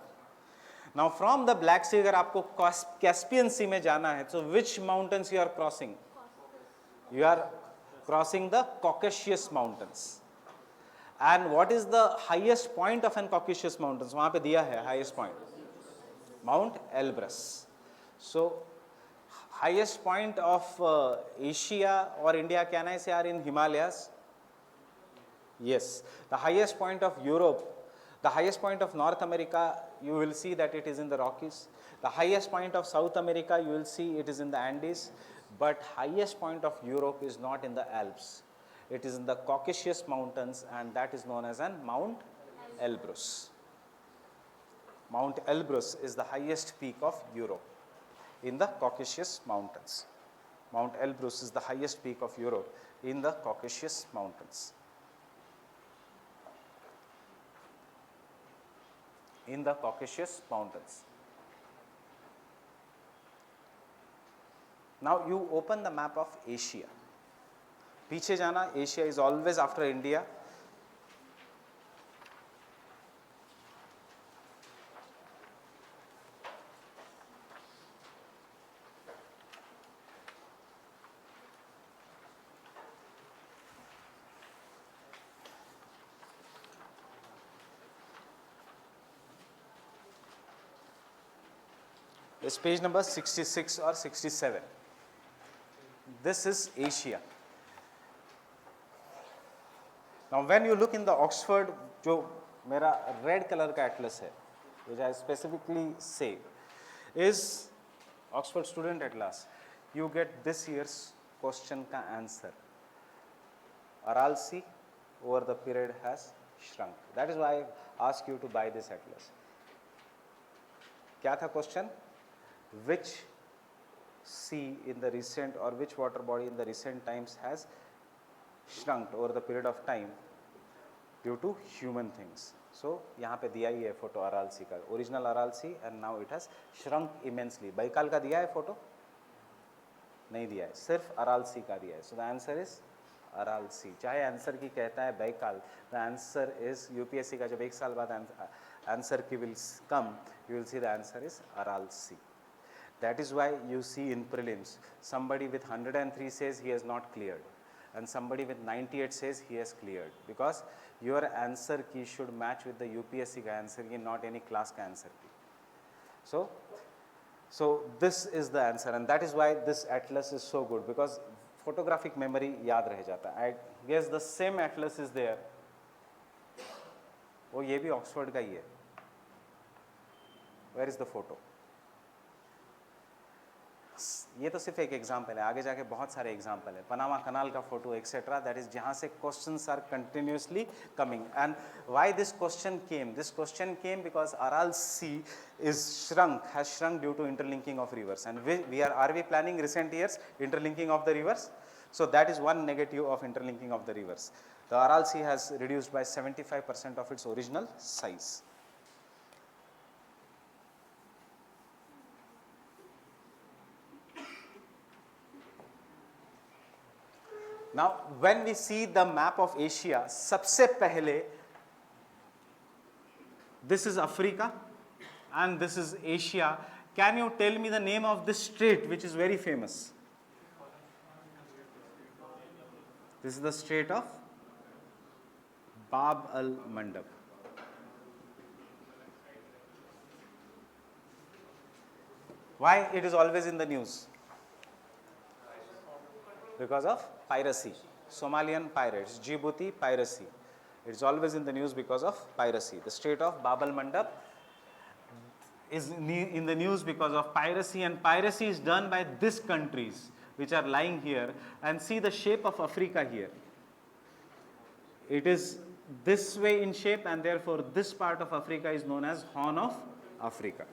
Now from the Black Sea अगर आपको Caspian Sea में जाना है, so which mountains you are crossing? You are crossing the Caucasus Mountains. And what is the highest point of an Caucasus Mountains? वहाँ पे दिया है highest point, Mount Elbrus. So highest point of Asia or India, can I say, are in Himalayas? Yes. The highest point of Europe, the highest point of North America, you will see that it is in the Rockies. The highest point of South America, you will see it is in the Andes. But highest point of Europe is not in the Alps. It is in the Caucasus Mountains, and that is known as Mount Elbrus. Mount Elbrus is the highest peak of Europe in the Caucasus Mountains. Mount Elbrus is the highest peak of Europe in the Caucasus Mountains. In the Caucasus Mountains. Now you open the map of Asia. पीछे जाना, Asia is always after India. It's page number 66 or 67. This is Asia. Now when you look in the Oxford, जो मेरा red color का atlas है, which I specifically say, is Oxford Student Atlas. You get this year's question का answer. Aral Sea over the period has shrunk. That is why I ask you to buy this atlas. क्या था question? Which sea in the recent, or which water body in the recent times has shrunk over the period of time due to human things. So यहाँ पे दिया ही है photo Aral Sea का, original Aral Sea, and now it has shrunk immensely. Baikal का दिया है photo? नहीं दिया है, सिर्फ अराल सी का दिया है. So the answer is Aral Sea. चाहे आंसर की कहता है Baikal, the answer is UPSC का जब एक साल बाद आंसर की will come, you will see the answer is Aral Sea. That is why you see in prelims, somebody with 103 says he has not cleared, and somebody with 98 says he has cleared, because your answer key should match with the UPSC ka answer key, not any class ka answer key. So this is the answer, and that is why this atlas is so good, because photographic memory याद रह जाता है. I guess the same atlas is there. वो ये भी Oxford का ही है. Where is the photo? ये तो सिर्फ एक एग्जाम्पल है, आगे जाके बहुत सारे एग्जाम्पल है. पनामा कनाल का फोटो एक्सेट्रा, दैट इज जहाँ से questions are continuously coming. And why this question came? This question came because Aral sea is shrunk, has shrunk due to interlinking of rivers, and we are planning recent years interlinking of the rivers. So that is one negative of interlinking of the rivers. The Aral Sea has reduced by 75% of its original size. Now when we see the map of Asia, सबसे पहले this is Africa and this is Asia. Can you tell me the name of this strait which is very famous? This is the Strait of Bab al Mandab. Why it is always in the news? Because of piracy. Somalian pirates, Djibouti piracy. It's always in the news because of piracy. The Strait of Bab al Mandab is in the news because of piracy, and piracy is done by these countries which are lying here. And see the shape of Africa here. It is this way in shape, and therefore this part of Africa is known as Horn of Africa.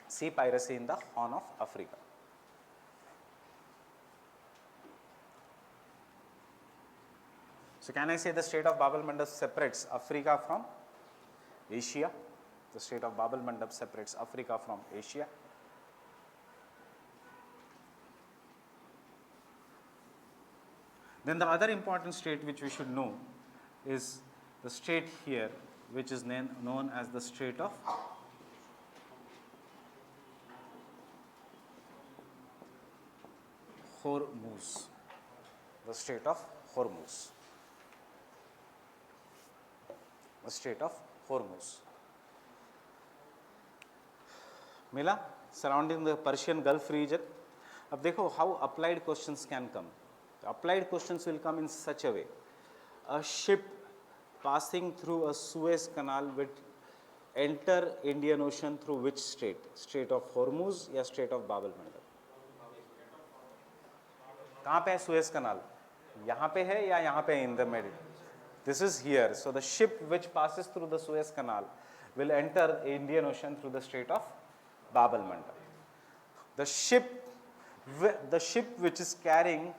Sea piracy in the Horn of Africa. So can I say the Strait of Bab al Mandab separates Africa from Asia? The Strait of Bab al Mandab separates Africa from Asia. Then the other important strait which we should know is the strait here, which is known as the Strait of Hormuz. The Strait of Hormuz. The Strait of Hormuz. Mila, surrounding the Persian Gulf region. अब देखो how applied questions can come. The applied questions will come in such a way. A ship passing through a Suez Canal will enter Indian Ocean through which strait? Strait of Hormuz या Strait of Bab al Mandab? कहाँ पे है Suez Canal? यहाँ पे है या यहाँ पे in the middle? This is here. So the ship which passes through the Suez Canal will enter Indian Ocean through the Strait of Bab al Mandab. The ship which is carrying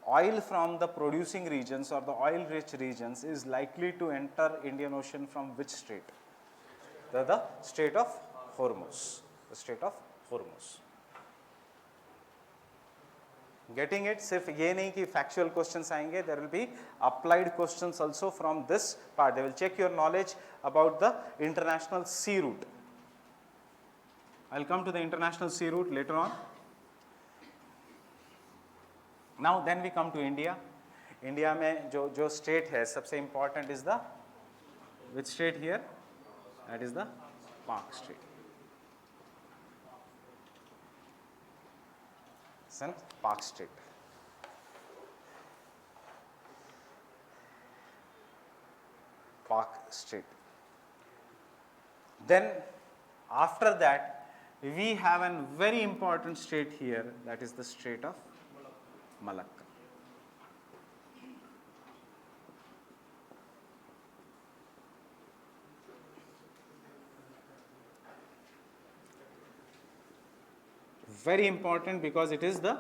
oil from the producing regions or the oil rich regions is likely to enter Indian Ocean from which strait? The Strait of Hormuz. The Strait of Hormuz. Getting it? सिर्फ ये नहीं कि factual questions आएंगे, there will be applied questions also from this part. They will check your knowledge about the international sea route. I'll come to the international sea route later on. Now then we come to India. India में जो state है सबसे important is the which state here? That is the Pak Strait. Pak Strait. Pak Strait. Then after that we have a very important strait here, that is the Strait of Malacca. Very important because it is the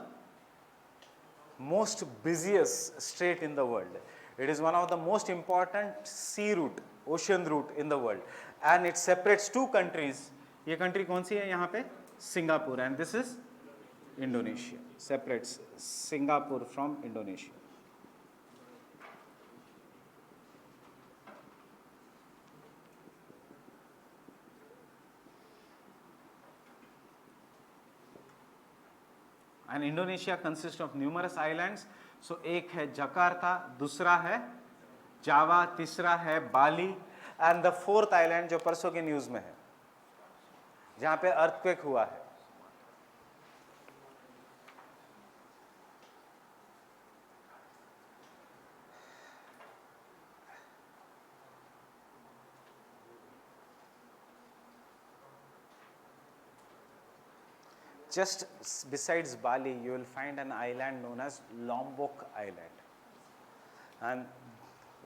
most busiest strait in the world. It is one of the most important sea route, ocean route in the world, and it separates two countries. ये country कौन सी है यहाँ पे? Singapore, and this is Indonesia. Separates Singapore from Indonesia. And Indonesia consists of numerous islands. So एक है Jakarta, दूसरा है जावा, तीसरा है बाली, and the fourth island जो परसों के न्यूज़ में है, जहाँ पे अर्थक्वेक हुआ है. Just besides Bali, you will find an island known as Lombok Island, and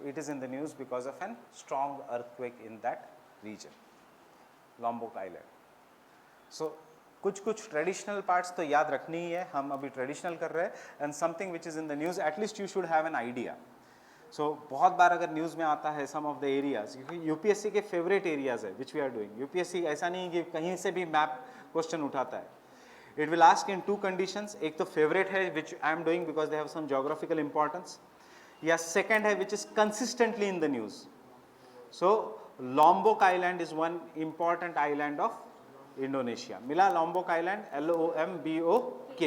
it is in the news because of a strong earthquake in that region, Lombok Island. So कुछ traditional parts तो याद रखनी ही है, हम अभी traditional कर रहे हैं, and something which is in the news, at least you should have an idea. So बहुत बार अगर न्यूज़ में आता है some of the areas, UPSC के favorite areas है which we are doing. UPSC ऐसा नहीं कि कहीं से भी map question उठाता है. It will ask in two conditions. एक तो favorite है which I am doing because they have some geographical importance. या सेकंड है which is consistently in the news. So Lombok island is one important island of Indonesia. मिला Lombok island, LOMBOK,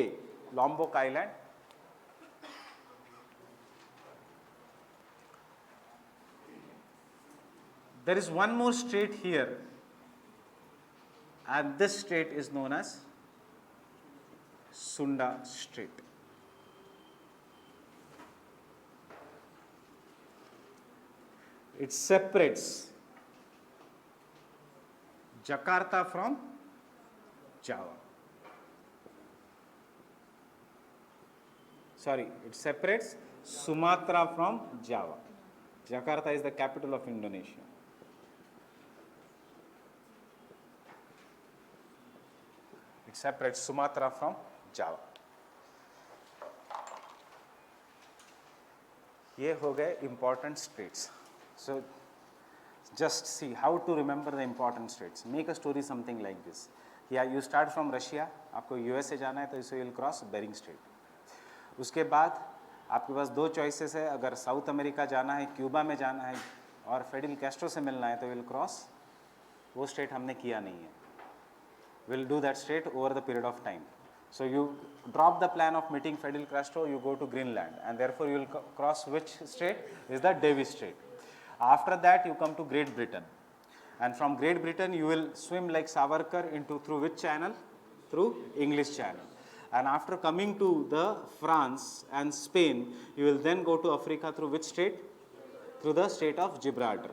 Lombok island. There is one more strait here, and this strait is known as Sunda Strait. It separates Jakarta from Java. Sorry, it separates Sumatra from Java. Jakarta is the capital of Indonesia. It separates Sumatra from Java. ये हो गए important straits. So just see how to remember the important straits. Make a story something like this. Yeah, you start from Russia. आपको USA जाना है तो इसे you'll cross Bering Strait. उसके बाद आपके पास दो choices है. अगर साउथ अमेरिका जाना है, क्यूबा में जाना है और फेडरल कैस्ट्रो से मिलना है तो you'll cross. वो स्ट्रेट हमने किया नहीं है. We'll do that strait over the period of time. So you drop the plan of meeting Fidel Castro, you go to Greenland, and therefore you will cross which strait? Is the Davis Strait. After that you come to Great Britain, and from Great Britain you will swim like Savarkar through which channel? Through English Channel. And after coming to the France and Spain, you will then go to Africa through which strait? Through the Strait of Gibraltar.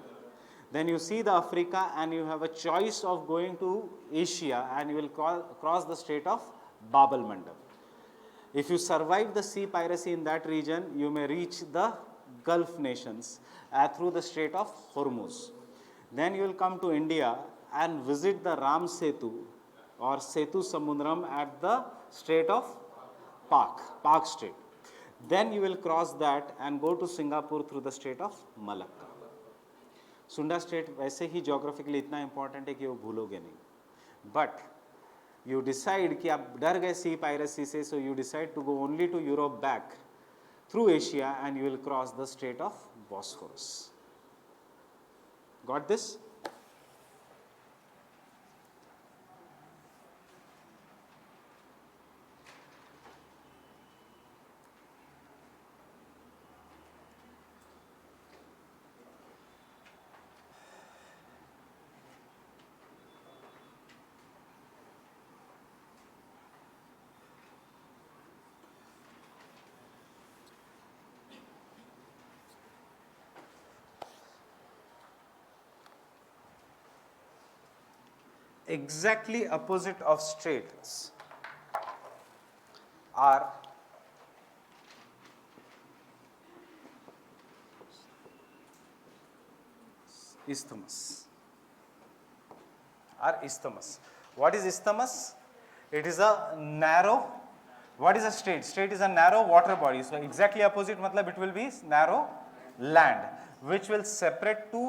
Then you see the Africa and you have a choice of going to Asia, and you will cross the Strait of Bab el Mandeb. If you survive the sea piracy in that region, you may reach the Gulf nations through the Strait of Hormuz. Then you will come to India and visit the Ram Setu or Setu Samudram at the Strait of Park Strait. Then you will cross that and go to Singapore through the Strait of Malacca. सुंडा straight वैसे ही geographically इतना important है कि वो भूलोगे नहीं. But you decide कि आप डर गए सी पायरेसी से, so you decide to go only to Europe back through Asia and you will cross the strait of Bosphorus. Got this? Exactly opposite of straits are isthmus. What is isthmus? It is a narrow. What is a strait? Strait is a narrow water body. So exactly opposite matlab it will be narrow land which will separate two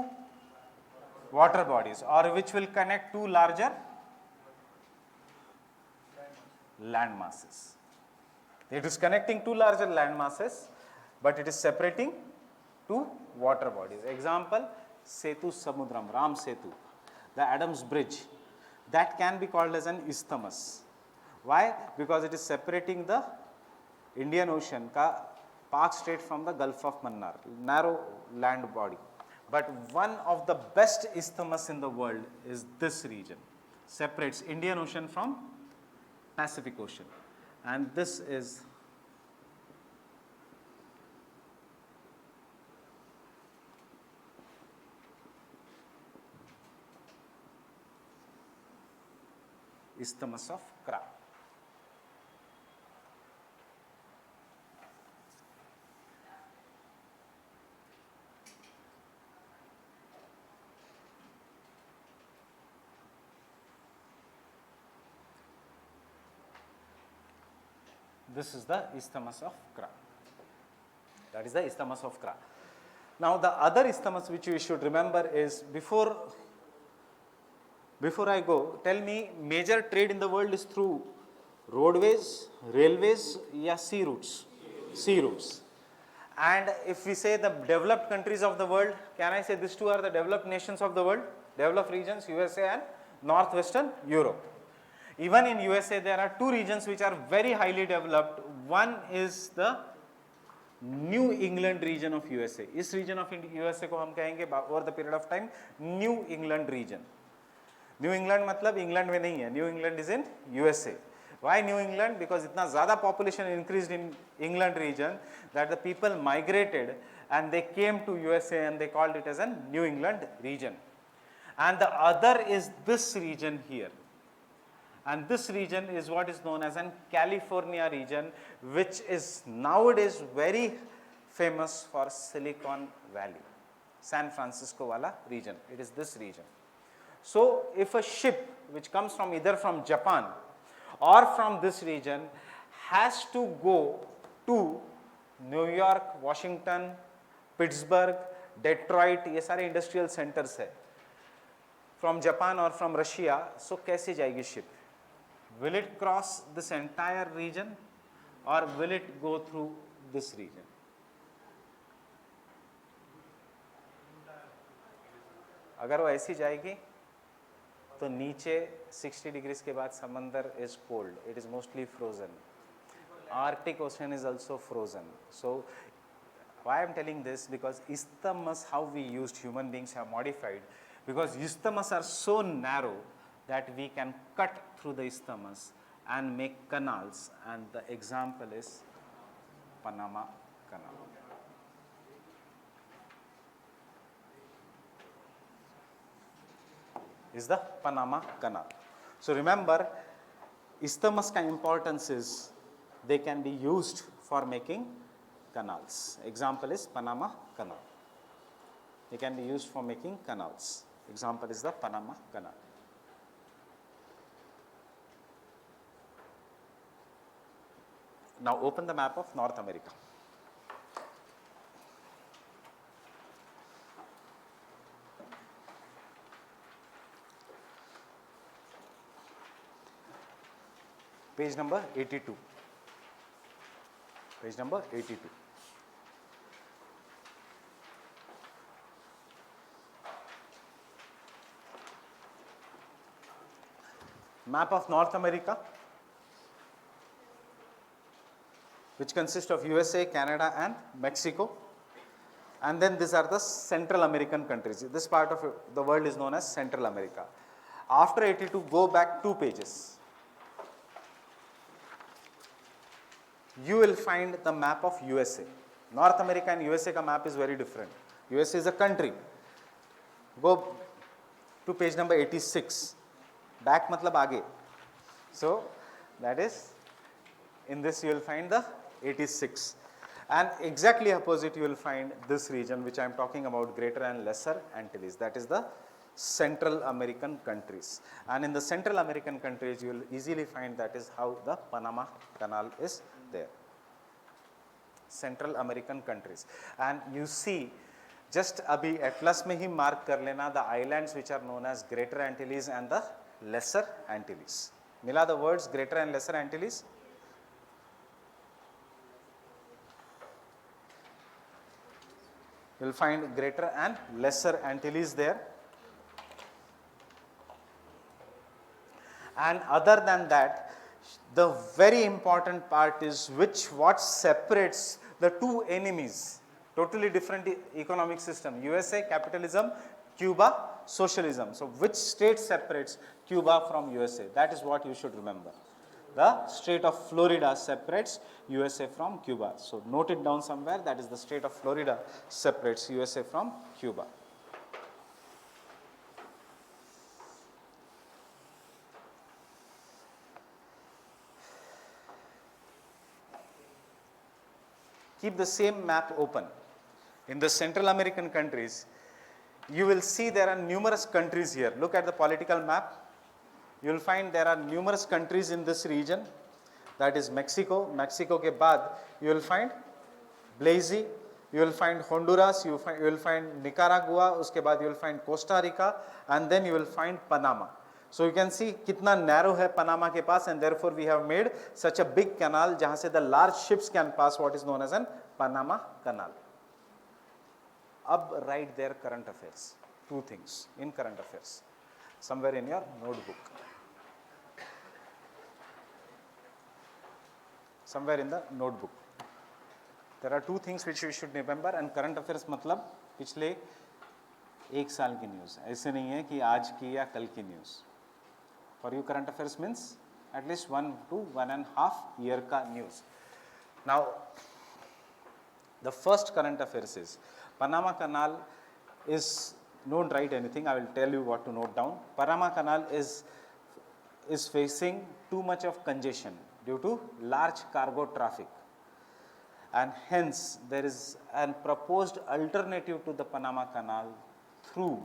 water bodies, or which will connect two larger land masses. It is connecting two larger land masses, but it is separating two water bodies. Example, Setu Samudram, Ram Setu, the Adams Bridge, that can be called as an isthmus. Why? Because it is separating the Indian Ocean ka Park Strait from the Gulf of Mannar, narrow land body. But one of the best isthmus in the world is this region, separates Indian Ocean from Pacific Ocean, and this is Isthmus of Kra. This is the Isthmus of Kra. That is the Isthmus of Kra. Now the other isthmus which you should remember is, before I go, tell me, major trade in the world is through roadways, railways, या sea routes? Sea routes. And if we say the developed countries of the world, can I say these two are the developed nations of the world? Developed regions, USA and Northwestern Europe. Even in USA, there are two regions which are very highly developed. One is the New England region of USA. इस region of USA को हम कहेंगे over the period of time New England region. New England मतलब England में नहीं है. New England is in USA. Why New England? Because इतना ज़्यादा population increased in England region that the people migrated and they came to USA and they called it as a New England region. And the other is this region here. And this region is what is known as an California region, which is nowadays very famous for Silicon Valley, San Francisco wala region. It is this region. So if a ship which comes from either from Japan or from this region has to go to New York, Washington, Pittsburgh, Detroit, ये सारे industrial centers है, from Japan or from Russia, so कैसे जाएगी ship? Will it cross this entire region or will it go through this region? अगर वो ऐसी जाएगी तो नीचे 60 डिग्रीज के बाद समंदर is cold, it is mostly frozen. Arctic Ocean is also frozen. So why I am telling this? Because isthmus, how we used, human beings have modified, because isthmus are so narrow that we can cut through the isthmus and make canals, and the example is Panama Canal. Is the Panama Canal. So remember, isthmus ka importance is they can be used for making canals. Example is Panama Canal. They can be used for making canals. Example is the Panama Canal. Now open the map of North America. Page number 82. Page number 82. Map of North America, which consists of USA, Canada and Mexico. And then these are the Central American countries. This part of the world is known as Central America. After 82, go back 2 pages. You will find the map of USA. North America and USA ka map is very different. USA is a country. Go to page number 86. Back matlab aage. So that is, in this you will find the 86. And exactly opposite you will find this region which I am talking about, Greater and Lesser Antilles. That is the Central American countries. And in the Central American countries you will easily find that is how the Panama Canal is there. Central American countries. And you see, just abhi atlas mein hi mark kar lena the islands which are known as Greater Antilles and the Lesser Antilles. Mila the words Greater and Lesser Antilles? You will find Greater and Lesser Antilles there. And other than that, the very important part is what separates the two enemies, totally different economic system, USA capitalism, Cuba socialism. So which state separates Cuba from USA? That is what you should remember. The state of Florida separates USA from Cuba. So note it down somewhere, that is the state of Florida separates USA from Cuba. Keep the same map open. In the Central American countries, you will see there are numerous countries here. Look at the political map. You will find there are numerous countries in this region. That is Mexico. Mexico ke baad you will find Belize, you will find Honduras, you will find Nicaragua, uske baad you will find Costa Rica, and then you will find Panama. So you can see कितना narrow है Panama के पास, and therefore we have made such a big canal जहाँ से the large ships can pass, what is known as an Panama Canal. अब write their current affairs, 2 things in current affairs, somewhere in your notebook, somewhere in the notebook. There are 2 things which you should remember, and current affairs मतलब पिछले 1 साल की news, ऐसे नहीं है कि आज की या कल की news. For you current affairs means at least 1 to 1.5 year का news. Now the first current affairs is Panama Canal is, don't write anything, I will tell you what to note down. Panama Canal is facing too much of congestion due to large cargo traffic, and hence there is an proposed alternative to the Panama Canal through,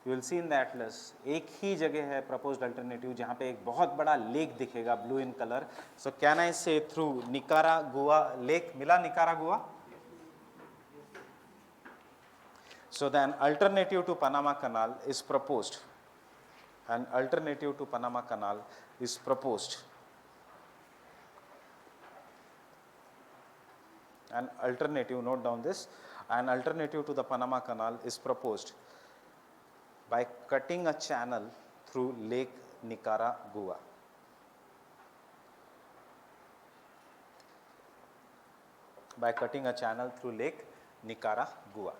you will see in the atlas, एक ही जगह है proposed alternative जहाँ पे एक बहुत बड़ा lake दिखेगा blue in color. So can I say through Nicaragua lake? मिला Nicaragua? So then alternative to Panama Canal is proposed. An alternative to Panama Canal is proposed. An alternative, note down this, an alternative to the Panama Canal is proposed by cutting a channel through Lake Nicaragua. By cutting a channel through Lake Nicaragua.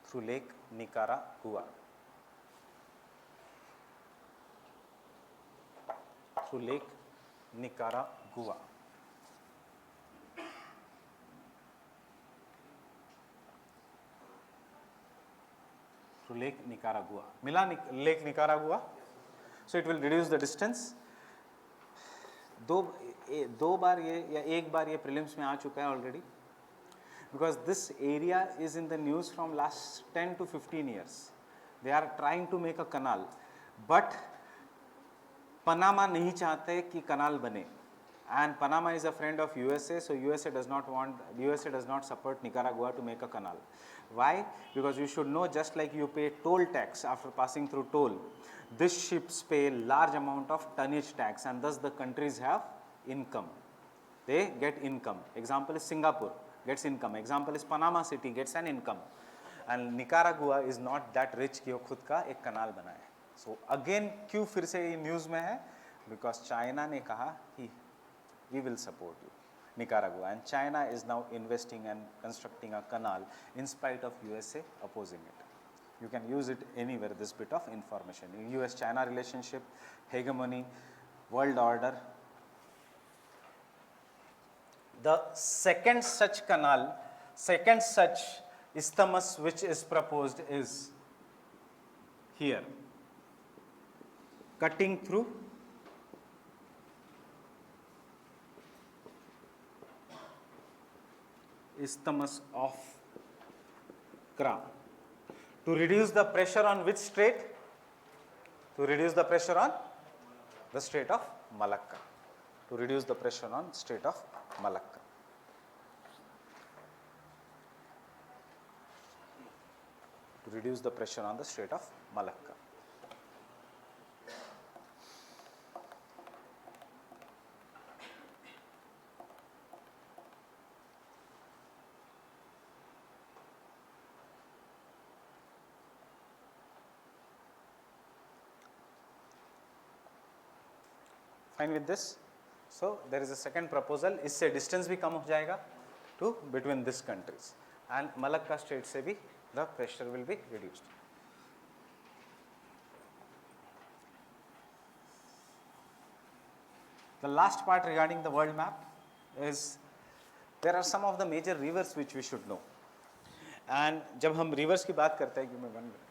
Through Lake Nicaragua. Through Lake Nicaragua. Through Lake Nicaragua. मिला Lake Nicaragua? So it will reduce the distance. दो बार ये या एक बार ये prelims में आ चुका है already, because this area is in the news from last 10 to 15 years. They are trying to make a canal, but Panama नहीं चाहते कि canal बने, and Panama is a friend of USA, so USA does not support Nicaragua to make a canal. Why? Because you should know, just like you pay toll tax after passing through toll, these ships pay large amount of tonnage tax, and thus the countries have income. They get income. Example is Singapore gets income. Example is Panama City gets an income. And Nicaragua is not that rich कि वो खुद का एक canal बनाए. So again क्यों फिर से ये news में है? Because China ने कहा कि we will support you, Nicaragua, and China is now investing and constructing a canal in spite of USA opposing it. You can use it anywhere, this bit of information. In US-China relationship, hegemony, world order. The second such canal, second such isthmus which is proposed is here, cutting through isthmus of Kra. To reduce the pressure on which strait? To reduce the pressure on the Strait of Malacca. To reduce the pressure on Strait of Malacca. To reduce the pressure on the Strait of Malacca. Fine with this? So there is a second proposal. इससे distance भी कम हो जाएगा to between these countries, and Malacca Strait से भी the pressure will be reduced. The last part regarding the world map is there are some of the major rivers which we should know. And जब हम rivers की बात करते हैं, give me 1 minute.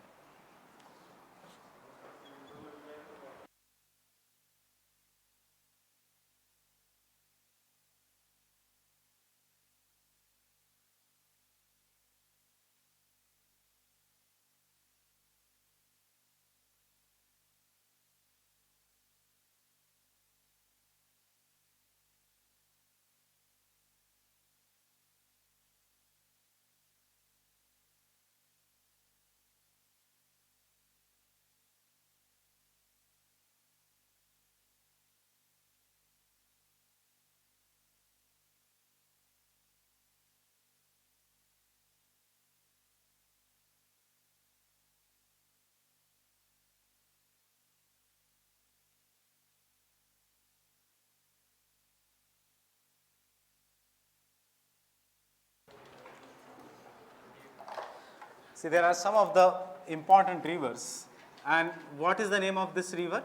See, there are some of the important rivers, and what is the name of this river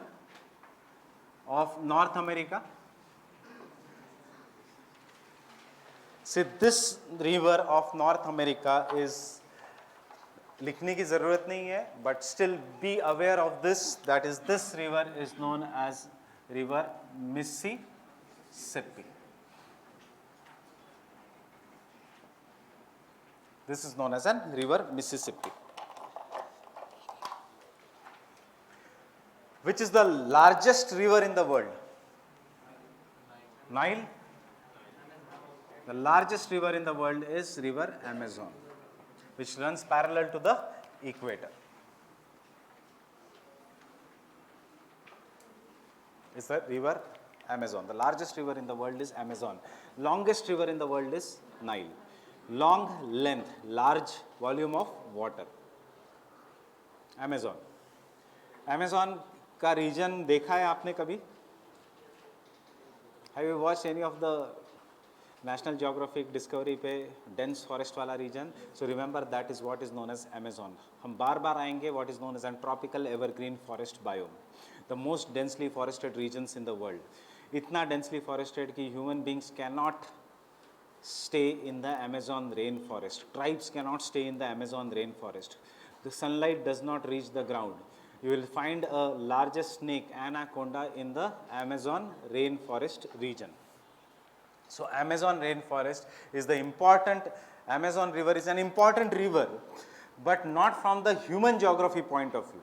of North America? See, this river of North America is, लिखने की ज़रूरत नहीं है, but still be aware of this, that is this river is known as river Mississippi. This is known as a river Mississippi. Which is the largest river in the world? Nile. The largest river in the world is river Amazon, which runs parallel to the equator. Is the river Amazon. The largest river in the world is Amazon. Longest river in the world is Nile. Long length, large volume of water. Amazon. Amazon का reason देखा है आपने कभी? Have you watched any of the National Geographic Discovery पे dense forest वाला region? So remember that is what is known as Amazon. हम बार बार आएंगे what is known as a tropical evergreen forest biome. The most densely forested regions in the world. इतना densely forested कि human beings cannot stay in the Amazon rainforest. Tribes cannot stay in the Amazon rainforest. The sunlight does not reach the ground. You will find a largest snake, anaconda, in the Amazon rainforest region. So Amazon rainforest is the important, Amazon river is an important river, but not from the human geography point of view.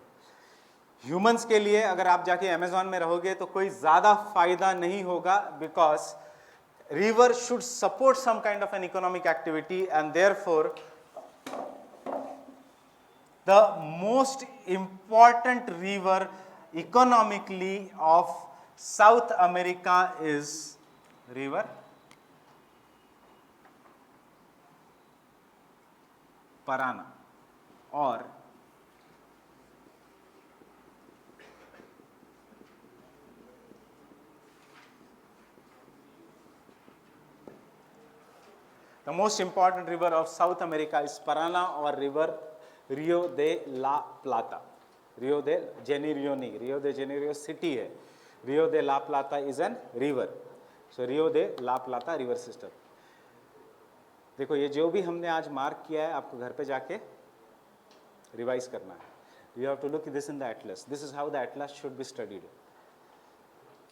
Humans के लिए अगर आप जाके Amazon में रहोगे तो कोई ज़्यादा फायदा नहीं होगा, because river should support some kind of an economic activity, and therefore the most important river economically of South America is river Parana, or the most important river of South America is Parana, or river Rio de la Plata. Rio de Janeiro नहीं, Rio de Janeiro city है. Rio de la Plata is an river. So Rio de la Plata river system. देखो ये जो भी हमने आज mark किया है आपको घर पे जाके रिवाइज करना है. You have to look this in the atlas. This is how the atlas should be studied.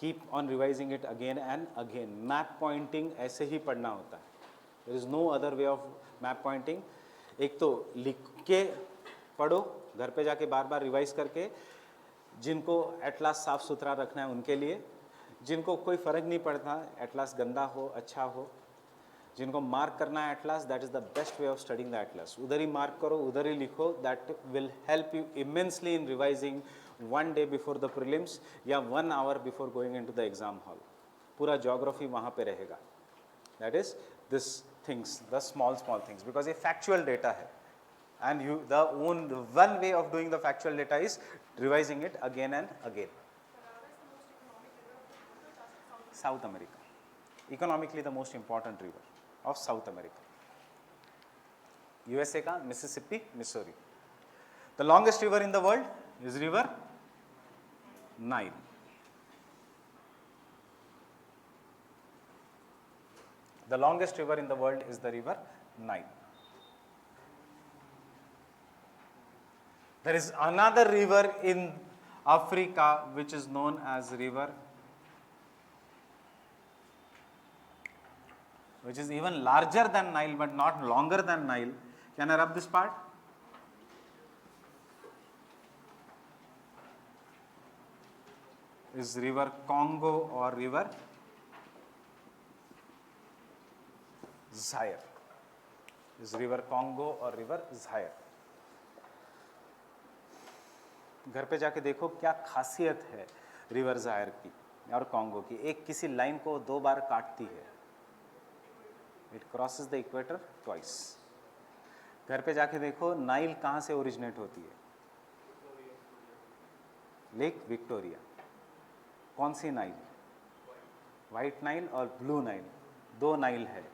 Keep on revising it again and again. Map pointing ऐसे ही पढ़ना होता है. There is no other way of map pointing. एक तो लिख के पढ़ो, घर पे जाके बार बार रिवाइज करके, जिनको एटलास साफ सुथरा रखना है उनके लिए, जिनको कोई फ़र्क नहीं पड़ता एटलास गंदा हो अच्छा हो, जिनको मार्क करना है atlas, that is the best way of studying the atlas. उधर ही मार्क करो, उधर ही लिखो. That will help you immensely in revising 1 day before the prelims या 1 hour before going into the exam hall. पूरा ज्योग्राफी वहाँ पे रहेगा. That is this things, the small things, because ये factual data है, and the one way of doing the factual data is revising it again and again. South America, economically the most important river of South America. USA का Mississippi, Missouri. The longest river in the world is river Nile. The longest river in the world is the river Nile. There is another river in Africa which is known as river, which is even larger than Nile but not longer than Nile. Can I rub this part? Is river Congo or river Zaire. Is river Congo or river Zaire. घर पे जाके देखो क्या खासियत है river Jair की और Congo की. एक किसी लाइन को 2 बार काटती है. It crosses the equator twice. घर पे जाके देखो नाइल कहाँ से ओरिजिनेट होती है? Lake Victoria. कौन सी नाइल? वाइट नाइल और ब्लू नाइल. 2 नाइल है,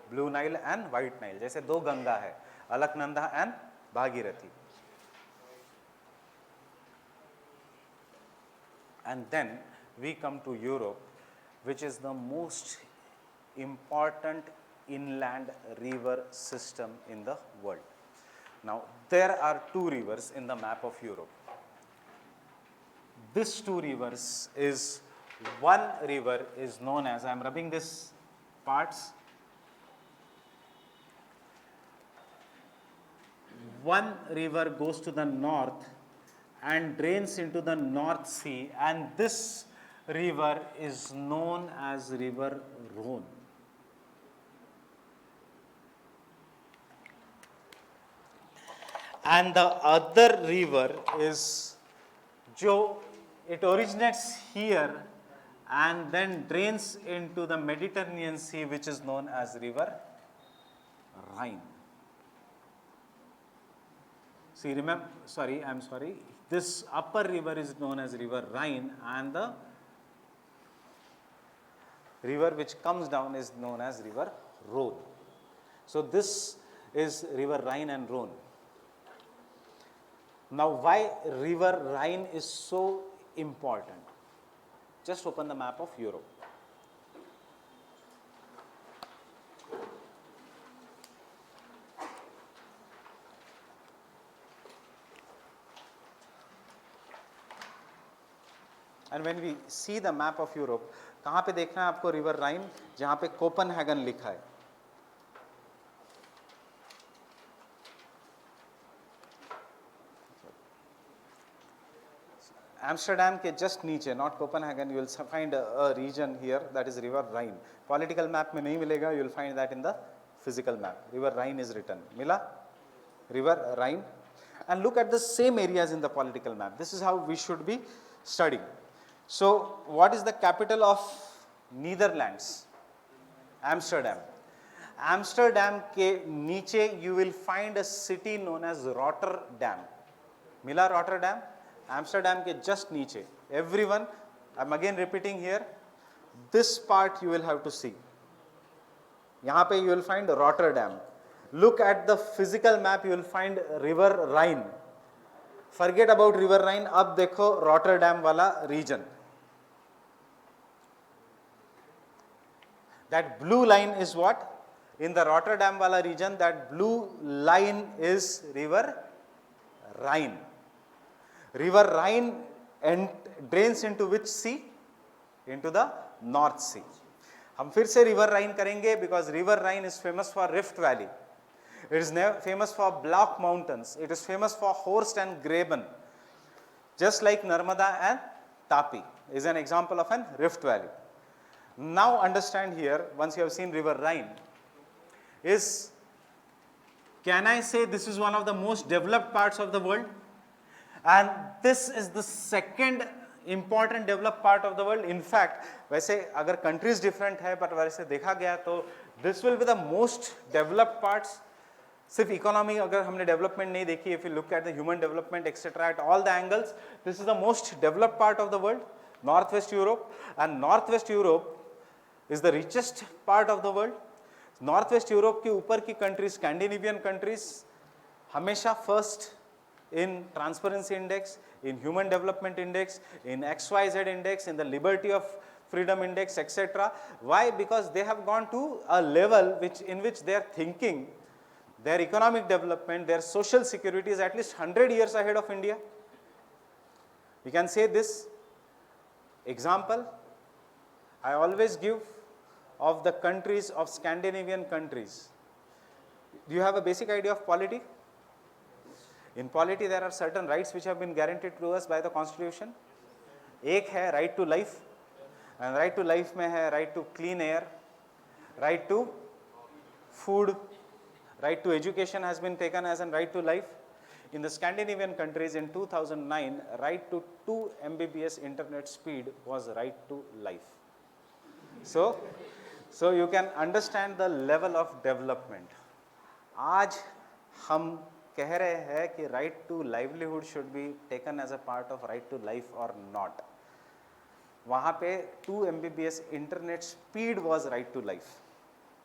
blue Nile and white Nile. जैसे 2 गंगा है, Alaknanda and Bhagirathi. And then we come to Europe, which is the most important inland river system in the world. Now, there are two rivers in the map of Europe. These two rivers is, one river is known as, I am rubbing this parts. One river goes to the north and drains into the North Sea, and this river is known as River Rhone. And the other river is it originates here and then drains into the Mediterranean Sea, which is known as River Rhine. See, remember, this upper river is known as River Rhine, and the river which comes down is known as River Rhone. So this is River Rhine and Rhone. Now, why River Rhine is so important? Just open the map of Europe. And when we see the map of Europe, कहाँ पे देखना है आपको river राइन, जहाँ पे Copenhagen लिखा है. Amsterdam के just नीचे, not Copenhagen, you will find a region here that is River Rhine. Political map में नहीं मिलेगा, you will find that in the physical map. River Rhine is written. मिला? River Rhine. And look at the same areas in the political map. This is how we should be studying. So, what is the capital of Netherlands? Amsterdam. Amsterdam के नीचे you will find a city known as Rotterdam. मिला Rotterdam? Amsterdam के just नीचे. Everyone, I am again repeating here, this part you will have to see. यहाँ पे you will find Rotterdam. Look at the physical map, you will find River Rhine. Forget about River Rhine, अब देखो Rotterdam वाला region. That blue line is what? In the Rotterdam wala region, that blue line is River Rhine. River Rhine drains into which sea? Into the North Sea. हम फिर से River Rhine करेंगे because River Rhine is famous for Rift Valley. It is famous for Black Mountains. It is famous for Horst and Graben. Just like Narmada and Tapi is an example of an Rift Valley. Now understand here, once you have seen River Rhine, is, can I say this is one of the most developed parts of the world? And this is the second important developed part of the world. In fact, वैसे अगर countries different है, but वैसे देखा गया तो this will be the most developed parts. सिर्फ economy अगर हमने development नहीं देखी, if you look at the human development etc. at all the angles, this is the most developed part of the world, Northwest Europe. And Northwest Europe is the richest part of the world. Northwest Europe के ऊपर की countries, Scandinavian countries, हमेशा first in transparency index, in human development index, in XYZ index, in the liberty of freedom index, etc. Why? Because they have gone to a level in which they are thinking, their economic development, their social security is at least 100 years ahead of India. We can say this example I always give of the countries of Scandinavian countries. Do you have a basic idea of polity? In polity, there are certain rights which have been guaranteed to us by the constitution. एक है right to life, and right to life में है right to clean air, right to food, right to education has been taken as a right to life. In the Scandinavian countries in 2009, right to 2 Mbps internet speed was right to life. So you can understand the level of development. आज हम कह रहे हैं कि right to livelihood should be taken as a part of right to life or not. वहाँ पे 2 Mbps internet speed was right to life.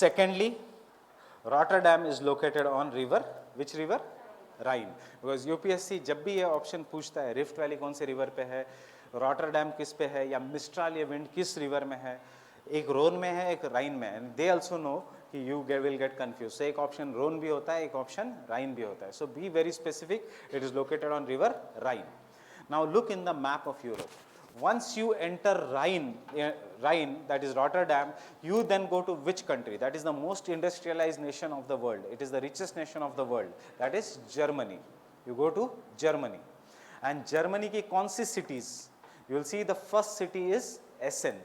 Secondly, Rotterdam is located on river, which river? Rhine. Because UPSC जब भी ये option पूछता है rift valley कौन से river पे है, रॉटरडैम किस पे है, या मिस्ट्राल या विंड किस रिवर में है, एक रोन में है एक राइन में, एंड दे ऑल्सो नो कि यू विल गेट कंफ्यूज. सो एक ऑप्शन रोन भी होता है, एक ऑप्शन राइन भी होता है. So be very specific, it is located on river Rhine. Now look in the map of Europe. Once you enter Rhine, that is Rotterdam, you then go to which country? That is the most industrialized nation of the world. It is the richest nation of the world. That is Germany. You go to Germany. And Germany की कौन सी cities? You will see the first city is Essen.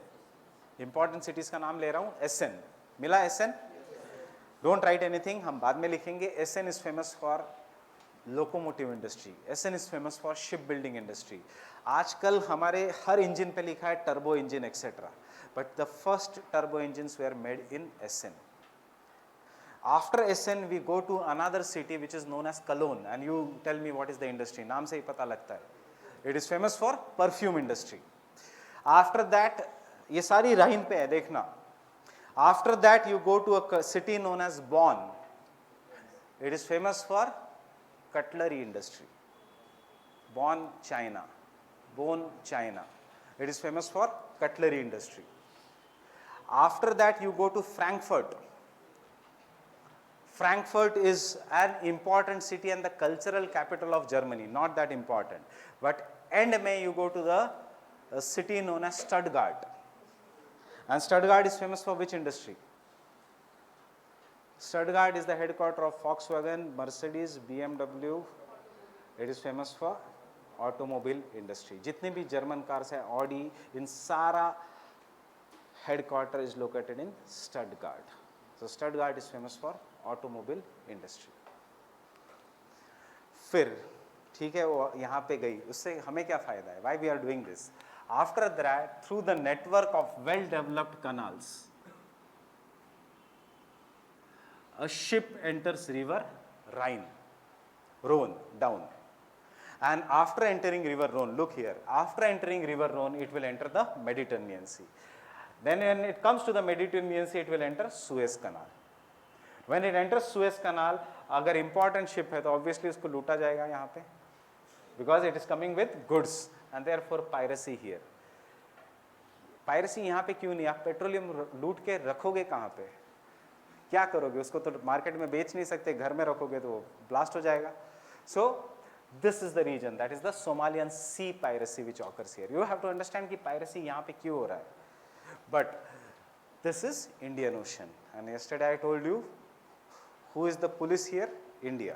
Important cities का नाम ले रहा हूँ, Essen. मिला Essen? Don't write anything, हम बाद में लिखेंगे. Essen is famous for locomotive industry. Essen is famous for ship building industry. आजकल हमारे हर इंजन पे लिखा है turbo engine etcetera, but the first turbo engines were made in Essen. After Essen we go to another city which is known as Cologne, and you tell me what is the industry. नाम से ही पता लगता है, it is famous for perfume industry. After that, ये सारी Rhine पे है देखना. After that you go to a city known as Bonn. It is famous for cutlery industry. Bonn, China. Bonn, China. It is famous for cutlery industry. After that you go to Frankfurt. Frankfurt is an important city and the cultural capital of Germany. Not that important. But end May you go to the city known as Stuttgart. And Stuttgart is famous for which industry? Stuttgart is the headquarter of Volkswagen, Mercedes, BMW. It is famous for automobile industry. जितने भी German cars है, Audi, इन सारा headquarter is located in Stuttgart. So Stuttgart is famous for automobile industry. फिर ठीक है, वो यहाँ पे गई, उससे हमें क्या फायदा है? Why we are doing this? After that, through the network of well-developed canals, a ship enters river Rhine, Rhone, down. And after entering river Rhone, look here, after entering river Rhone, it will enter the Mediterranean Sea. Then when it comes to the Mediterranean Sea, it will enter Suez Canal. When it enters Suez Canal, अगर important ship है तो obviously उसको लूटा जाएगा यहाँ पे, because it is coming with goods, and therefore piracy here. Piracy यहाँ पे क्यों नहीं? आप पेट्रोलियम लूट के रखोगे कहाँ पे? क्या करोगे? उसको तो मार्केट में बेच नहीं सकते, घर में रखोगे तो ब्लास्ट हो जाएगा. So this is the reason, that is the Somalian sea piracy which occurs here. You have to understand कि पायरेसी यहाँ पे क्यों हो रहा है. But this is Indian ocean, and yesterday I told you who is the police here? India.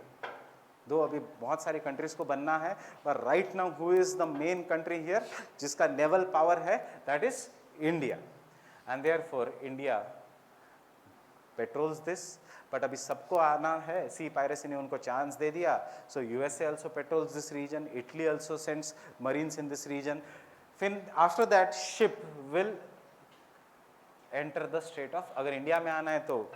Though अभी बहुत सारी कंट्रीज को बनना है, पर right now who is the main country here जिसका नेवल पावर है? That is India. And therefore India patrols this. But अभी सबको आना है, सी पायरेसी ने उनको चांस दे दिया. So USA also patrols this region, Italy also sends marines in this region. फिर after that ship will enter the strait of, अगर इंडिया में आना है तो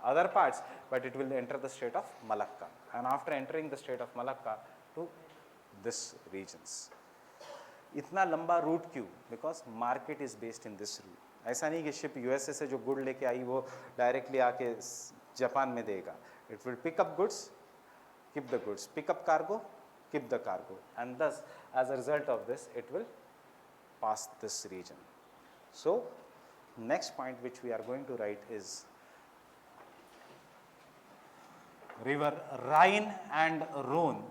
other parts, but it will enter the strait of Malacca. And after entering the strait of Malacca to this regions. इतना लंबा route क्यों? Because market is based in this route. ऐसा नहीं कि शिप यूएसए से जो गुड लेके आई वो डायरेक्टली आके जापान में देगा. It will pick up goods, keep the goods, pick up cargo, keep the cargo, and thus as a result of this it will pass this region. So next point which we are going to write is river Rhine and Rhone.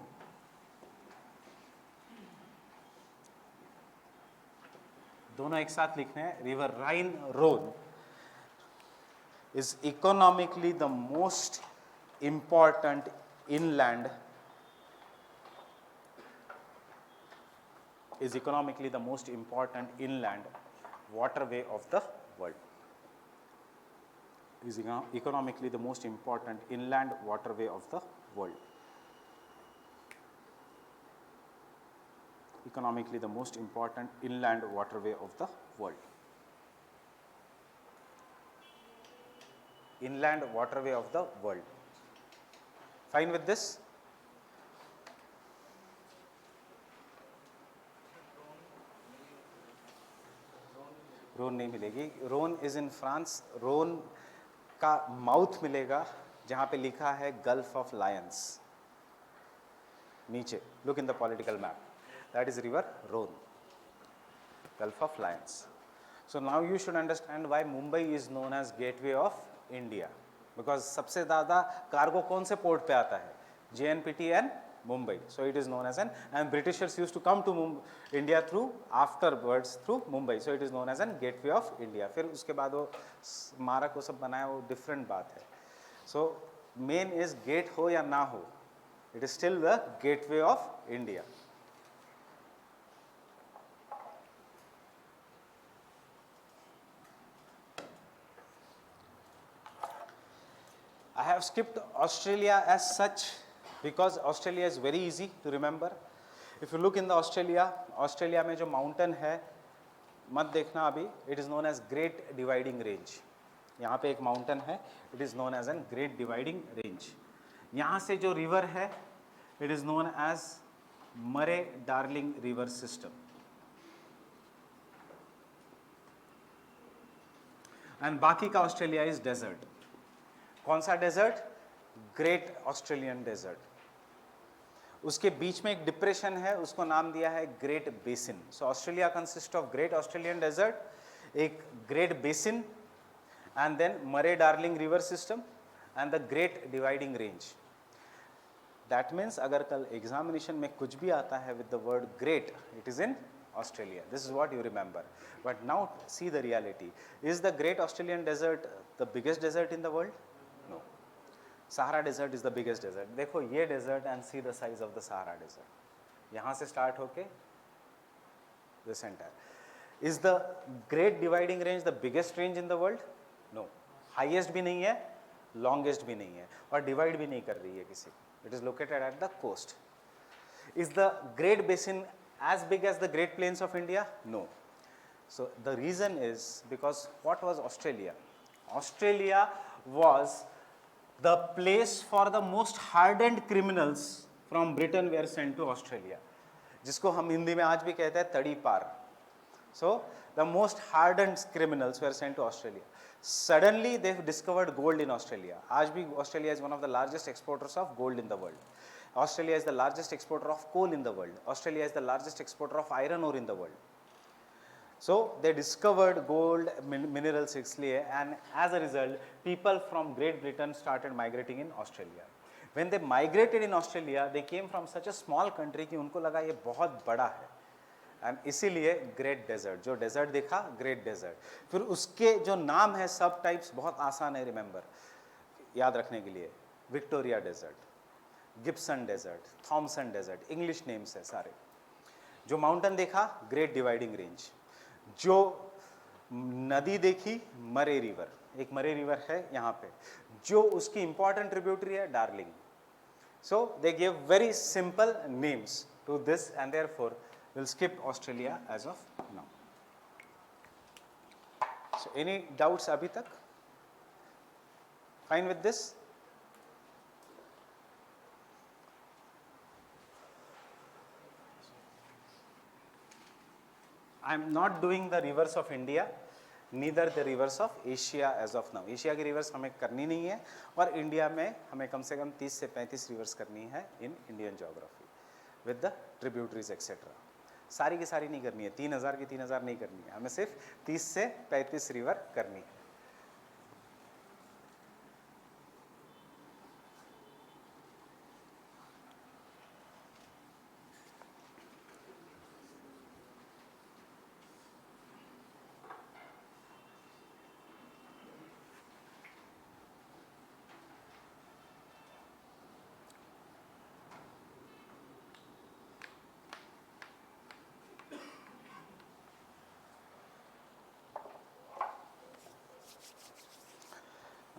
दोनों एक साथ लिखने हैं. River Rhine Rhone is economically the most important inland waterway of the world. Is economically the most important inland waterway of the world. Economically the most important inland waterway of the world. Inland waterway of the world. Fine with this? Rhone नहीं मिलेगी. Rhone is in France. Rhone का mouth मिलेगा जहाँ पे लिखा है gulf of Lions, नीचे look in the political map, that is river Rhone, gulf of Lions. So now you should understand why Mumbai is known as gateway of India, because सबसे ज़्यादा cargo कौन से पोर्ट पे आता है, JNPT and Mumbai. So it is known as an, and Britishers used to come to India through afterwards through Mumbai. So it is known as an gateway of India. फिर उसके बाद वो स्मारक वो सब बनाया, वो different बात है. So main is gate हो या ना हो, it is still the gateway of India. I have skipped Australia as such because Australia is very easy to remember. If you look in the Australia में जो mountain है, मत देखना अभी, it is known as Great Dividing Range. यहाँ पे एक mountain है, it is known as an Great Dividing Range. यहाँ से जो river है, it is known as Murray-Darling River System. And बाकी का Australia is desert. कौन सा डेजर्ट, ग्रेट ऑस्ट्रेलियन डेजर्ट. उसके बीच में एक डिप्रेशन है, उसको नाम दिया है Great Basin. So Australia consist of Great Australian Desert, एक Great Basin, and then Murray Darling river system and the Great Dividing Range. That means अगर कल एग्जामिनेशन में कुछ भी आता है with the word great, it is in Australia. This is what you remember. But now see the reality. Is the great Australian desert the biggest desert in the world? No. Sahara desert is the biggest desert. देखो ये desert and see the size of the Sahara desert. यहाँ से start होके this entire. Is the great dividing range the biggest range in the world? No. Highest भी नहीं है, longest भी नहीं है, और divide भी नहीं कर रही है किसी. It is located at the coast. Is the Great Basin as big as the Great Plains of India? No. So the reason is because what was Australia? Australia was the place for the most hardened criminals from Britain were sent to Australia, जिसको हम हिंदी में आज भी कहते हैं तड़ी पार. So the most hardened criminals were sent to Australia. Suddenly they discovered gold in Australia. आज भी Australia is one of the largest exporters of gold in the world. Australia is the largest exporter of coal in the world. Australia is the largest exporter of iron ore in the world. So they discovered gold minerals इसलिए, and as a result people from Great Britain started migrating in Australia. When they migrated in Australia, they came from such a small country कि उनको लगा ये बहुत बड़ा है, and इसीलिए great desert, जो डेजर्ट देखा ग्रेट डेजर्ट. फिर उसके जो नाम है सब टाइप्स बहुत आसान है रिमेंबर याद रखने के लिए. Victoria desert, Gibson desert, Thomson desert, English names है सारे. जो माउंटेन देखा ग्रेट डिवाइडिंग रेंज, जो नदी देखी मरे रिवर, एक मरे रिवर है यहाँ पे, जो उसकी इंपॉर्टेंट ट्रिब्यूटरी है Darling. So they give very simple names to this and therefore we'll skip Australia as of now. So any doubts abhi tak? Fine with this? I am not doing the rivers of India, neither the rivers of Asia as of now. Asia की rivers हमें करनी नहीं है, और India में हमें कम से कम 30 से 35 rivers करनी है in Indian geography with the tributaries etc. सारी की सारी नहीं करनी है, 3000 की 3000 नहीं करनी है, हमें सिर्फ 30 से 35 रिवर करनी है.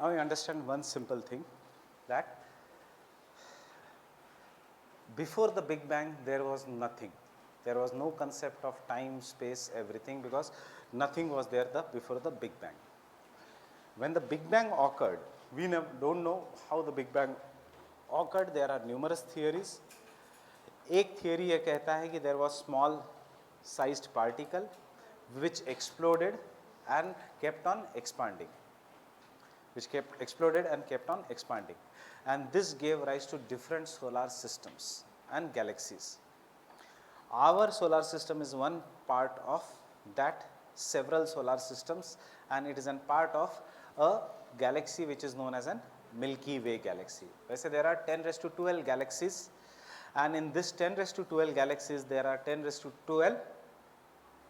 Now you understand one simple thing, that before the Big Bang there was nothing. There was no concept of time, space, everything, because nothing was there before the Big Bang. When the Big Bang occurred, we don't know how the Big Bang occurred. There are numerous theories. एक theory ये कहता है कि there was small sized particle which exploded and kept on expanding. which kept exploded and kept on expanding, and this gave rise to different solar systems and galaxies. Our solar system is one part of that several solar systems, and it is a part of a galaxy which is known as an Milky Way galaxy. वैसे there are 10 raised to 12 galaxies, and in this 10 raised to 12 galaxies there are 10 raised to 12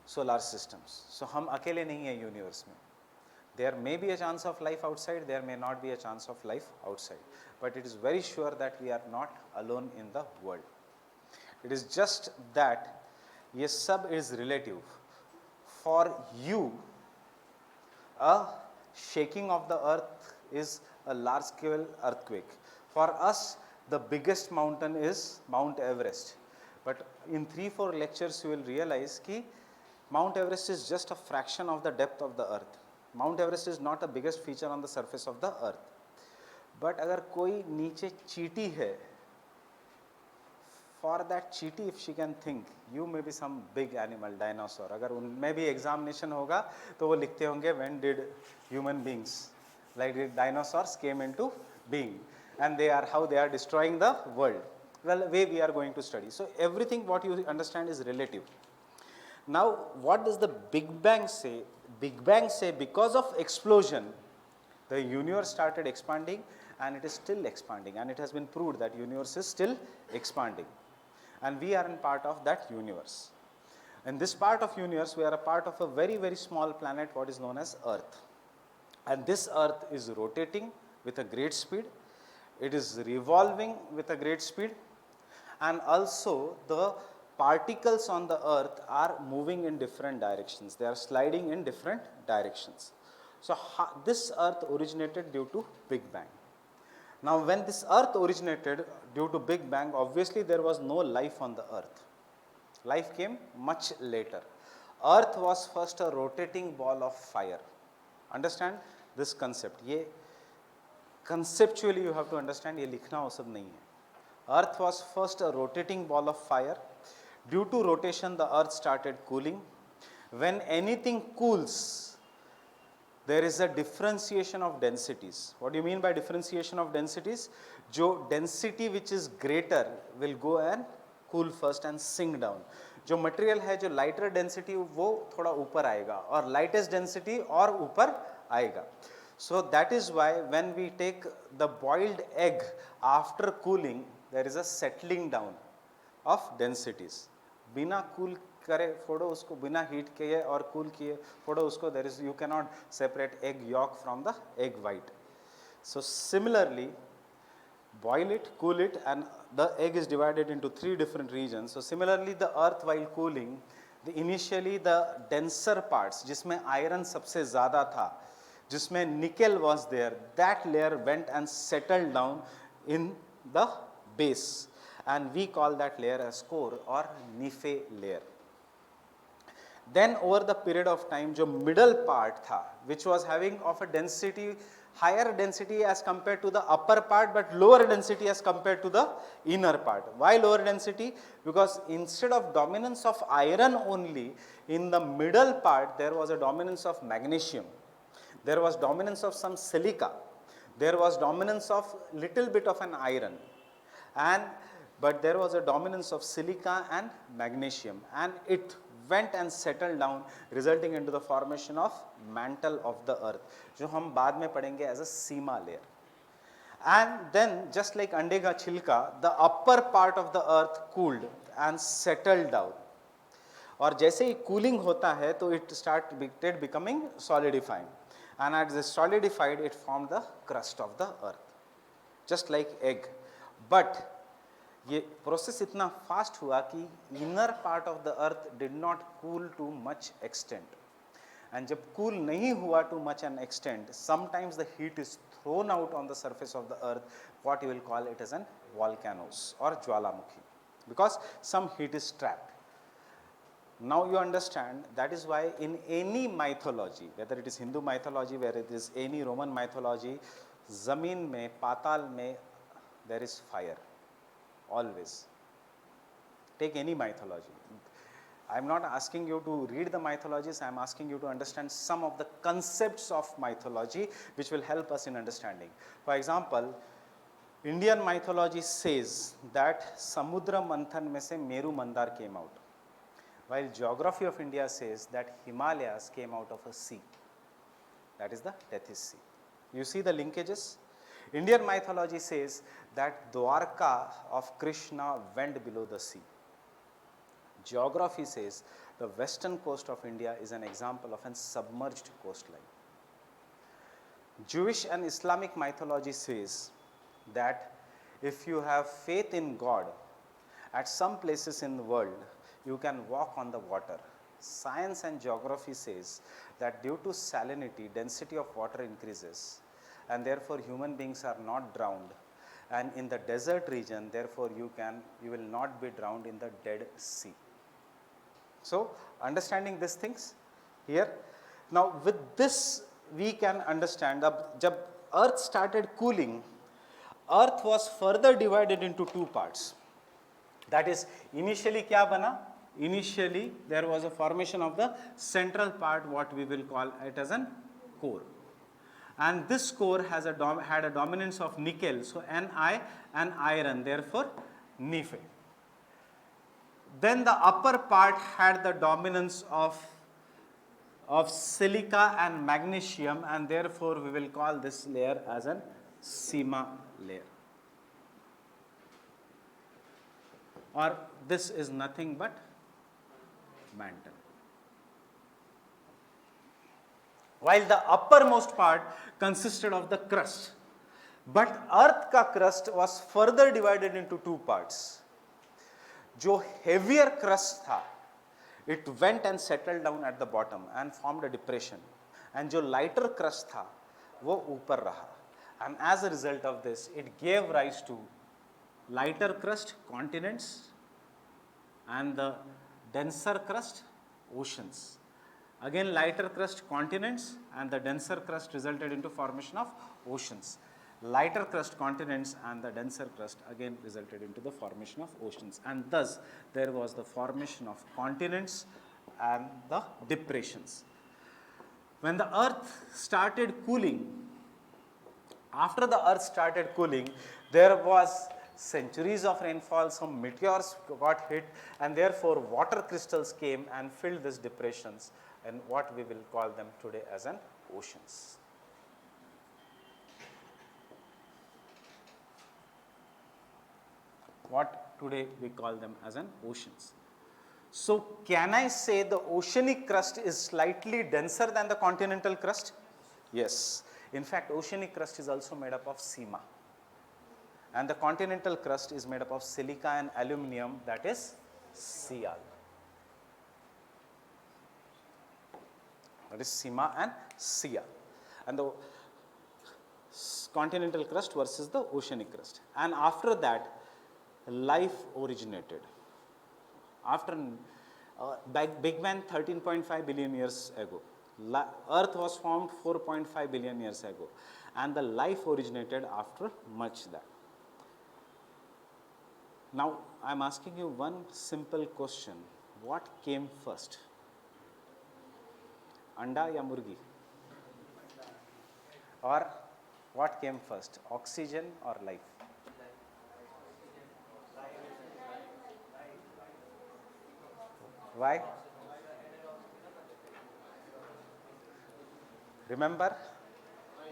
solar systems. So हम अकेले नहीं हैं universe में. There may be a chance of life outside, there may not be a chance of life outside, but it is very sure that we are not alone in the world. It is just that ये सब is relative. For you, a shaking of the earth is a large scale earthquake. For us, the biggest mountain is Mount Everest. But in 3-4 lectures you will realize कि Mount Everest is just a fraction of the depth of the earth. Mount Everest is not the biggest feature on the surface of the earth. But अगर कोई नीचे चींटी है, for that चींटी if she can think, you may be some big animal, dinosaur. अगर उनमें भी examination होगा तो वो लिखते होंगे when did human beings, like dinosaurs came into being, and they are how they are destroying the world. Well, way we are going to study. So everything what you understand is relative. Now, what does the Big Bang say? Big Bang say because of explosion, the universe started expanding, and it is still expanding, and it has been proved that universe is still expanding, and we are in part of that universe. In this part of universe, we are a part of a very, very small planet, what is known as Earth, and this Earth is rotating with a great speed. It is revolving with a great speed, and also the particles on the earth are moving in different directions. They are sliding in different directions. So this earth originated due to Big Bang. Now when this earth originated due to Big Bang, obviously there was no life on the earth. Life came much later. Earth was first a rotating ball of fire. Understand this concept. ये conceptually you have to understand, ये लिखना वो सब नहीं है. Earth was first a rotating ball of fire. Due to rotation, the earth started cooling. When anything cools, there is a differentiation of densities. What do you mean by differentiation of densities? जो density which is greater will go and cool first and sink down. जो material है जो lighter density वो थोड़ा ऊपर आएगा, और lightest density और ऊपर आएगा. So that is why when we take the boiled egg after cooling, there is a settling down of densities. बिना कूल करे फोड़ो उसको, बिना हीट किए और कूल किए फोड़ो उसको, there is you cannot separate egg yolk from the egg white. So similarly, boil it, cool it, and the egg is divided into 3 different regions. So similarly, the earth while cooling, initially the denser parts जिसमें iron सबसे ज़्यादा था, जिसमें nickel was there, that layer went and settled down in the base, and we call that layer as core or Nephe layer. Then over the period of time, जो middle part था, which was having of a density, higher density as compared to the upper part, but lower density as compared to the inner part. Why lower density? Because instead of dominance of iron only, in the middle part there was a dominance of magnesium, there was dominance of some silica, there was dominance of little bit of an iron, but there was a dominance of silica and magnesium, and it went and settled down, resulting into the formation of mantle of the earth, जो हम बाद में पढ़ेंगे as a Seema layer. And then just like अंडे का छिलका, the upper part of the earth cooled and settled down. और जैसे ही cooling होता है तो it started becoming solidifying, and as it solidified, it formed the crust of the earth, just like egg. But ये process इतना fast हुआ कि inner part of the earth did not cool to much extent, and जब cool नहीं हुआ to much an extent, sometimes the heat is thrown out on the surface of the earth, what you will call it as an volcanoes और ज्वालामुखी, because some heat is trapped. Now you understand, that is why in any mythology, whether it is Hindu mythology, whether it is any Roman mythology, ज़मीन में, पाताल में, there is fire. Always. Take any mythology. I'm not asking you to read the mythologies, I'm asking you to understand some of the concepts of mythology which will help us in understanding. For example, Indian mythology says that Samudra Manthan mein se Meru Mandar came out, while geography of India says that Himalayas came out of a sea, that is the Tethys Sea. You see the linkages? Indian mythology says that Dwarka of Krishna went below the sea. Geography says the western coast of India is an example of a submerged coastline. Jewish and Islamic mythology says that if you have faith in God, at some places in the world, you can walk on the water. Science and geography says that due to salinity, density of water increases, and therefore human beings are not drowned. And in the desert region, therefore you will not be drowned in the Dead Sea. So, understanding these things here. Now, with this we can understand that when Earth started cooling, Earth was further divided into two parts. That is, initially kya bana? Initially there was a formation of the central part, what we will call it as an core. And this core has had a dominance of nickel, so Ni, and iron, therefore Nephi. Then the upper part had the dominance of silica and magnesium, and therefore we will call this layer as an Sima layer. Or this is nothing but mantle. While the uppermost part consisted of the crust, but Earth ka crust was further divided into two parts. जो heavier crust था, it went and settled down at the bottom and formed a depression, and जो lighter crust था, वो ऊपर रहा, and as a result of this, it gave rise to lighter crust, continents, and the denser crust, oceans. Again, lighter crust, continents, and the denser crust resulted into formation of oceans. Lighter crust, continents, and the denser crust again resulted into the formation of oceans, and thus there was the formation of continents and the depressions. When the earth started cooling, after the earth started cooling, there was centuries of rainfall, some meteors got hit, and therefore water crystals came and filled these depressions, and what we will call them today as an oceans. What today we call them as an oceans. So can I say the oceanic crust is slightly denser than the continental crust? Yes. In fact, oceanic crust is also made up of Sima, and the continental crust is made up of silica and aluminum, that is Sial. That is Sima and Sial. And the continental crust versus the oceanic crust. And after that, life originated. After Big Bang 13.5 billion years ago, Earth was formed 4.5 billion years ago, and the life originated after much that. Now, I am asking you one simple question. What came first? Anda ya murgi? Or what came first? Oxygen or life? Why? Remember,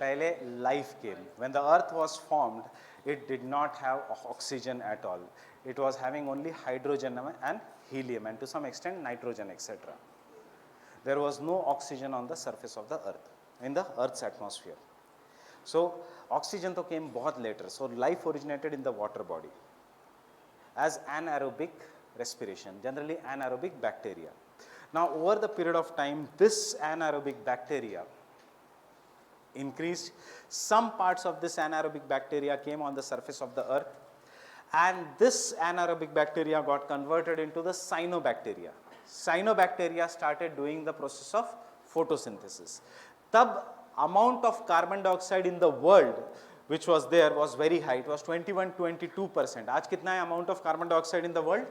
pehle life came. When the earth was formed, it did not have oxygen at all. It was having only hydrogen and helium, and to some extent nitrogen, etc. There was no oxygen on the surface of the earth, in the earth's atmosphere. So oxygen to came बहुत later. So life originated in the water body as anaerobic respiration, generally anaerobic bacteria. Now over the period of time, this anaerobic bacteria increased. Some parts of this anaerobic bacteria came on the surface of the earth, and this anaerobic bacteria got converted into the cyanobacteria. Cyanobacteria started doing the process of photosynthesis. Tab amount of carbon dioxide in the world which was there was very high. It was 21-22%. Aaj kitna hai amount of carbon dioxide in the world?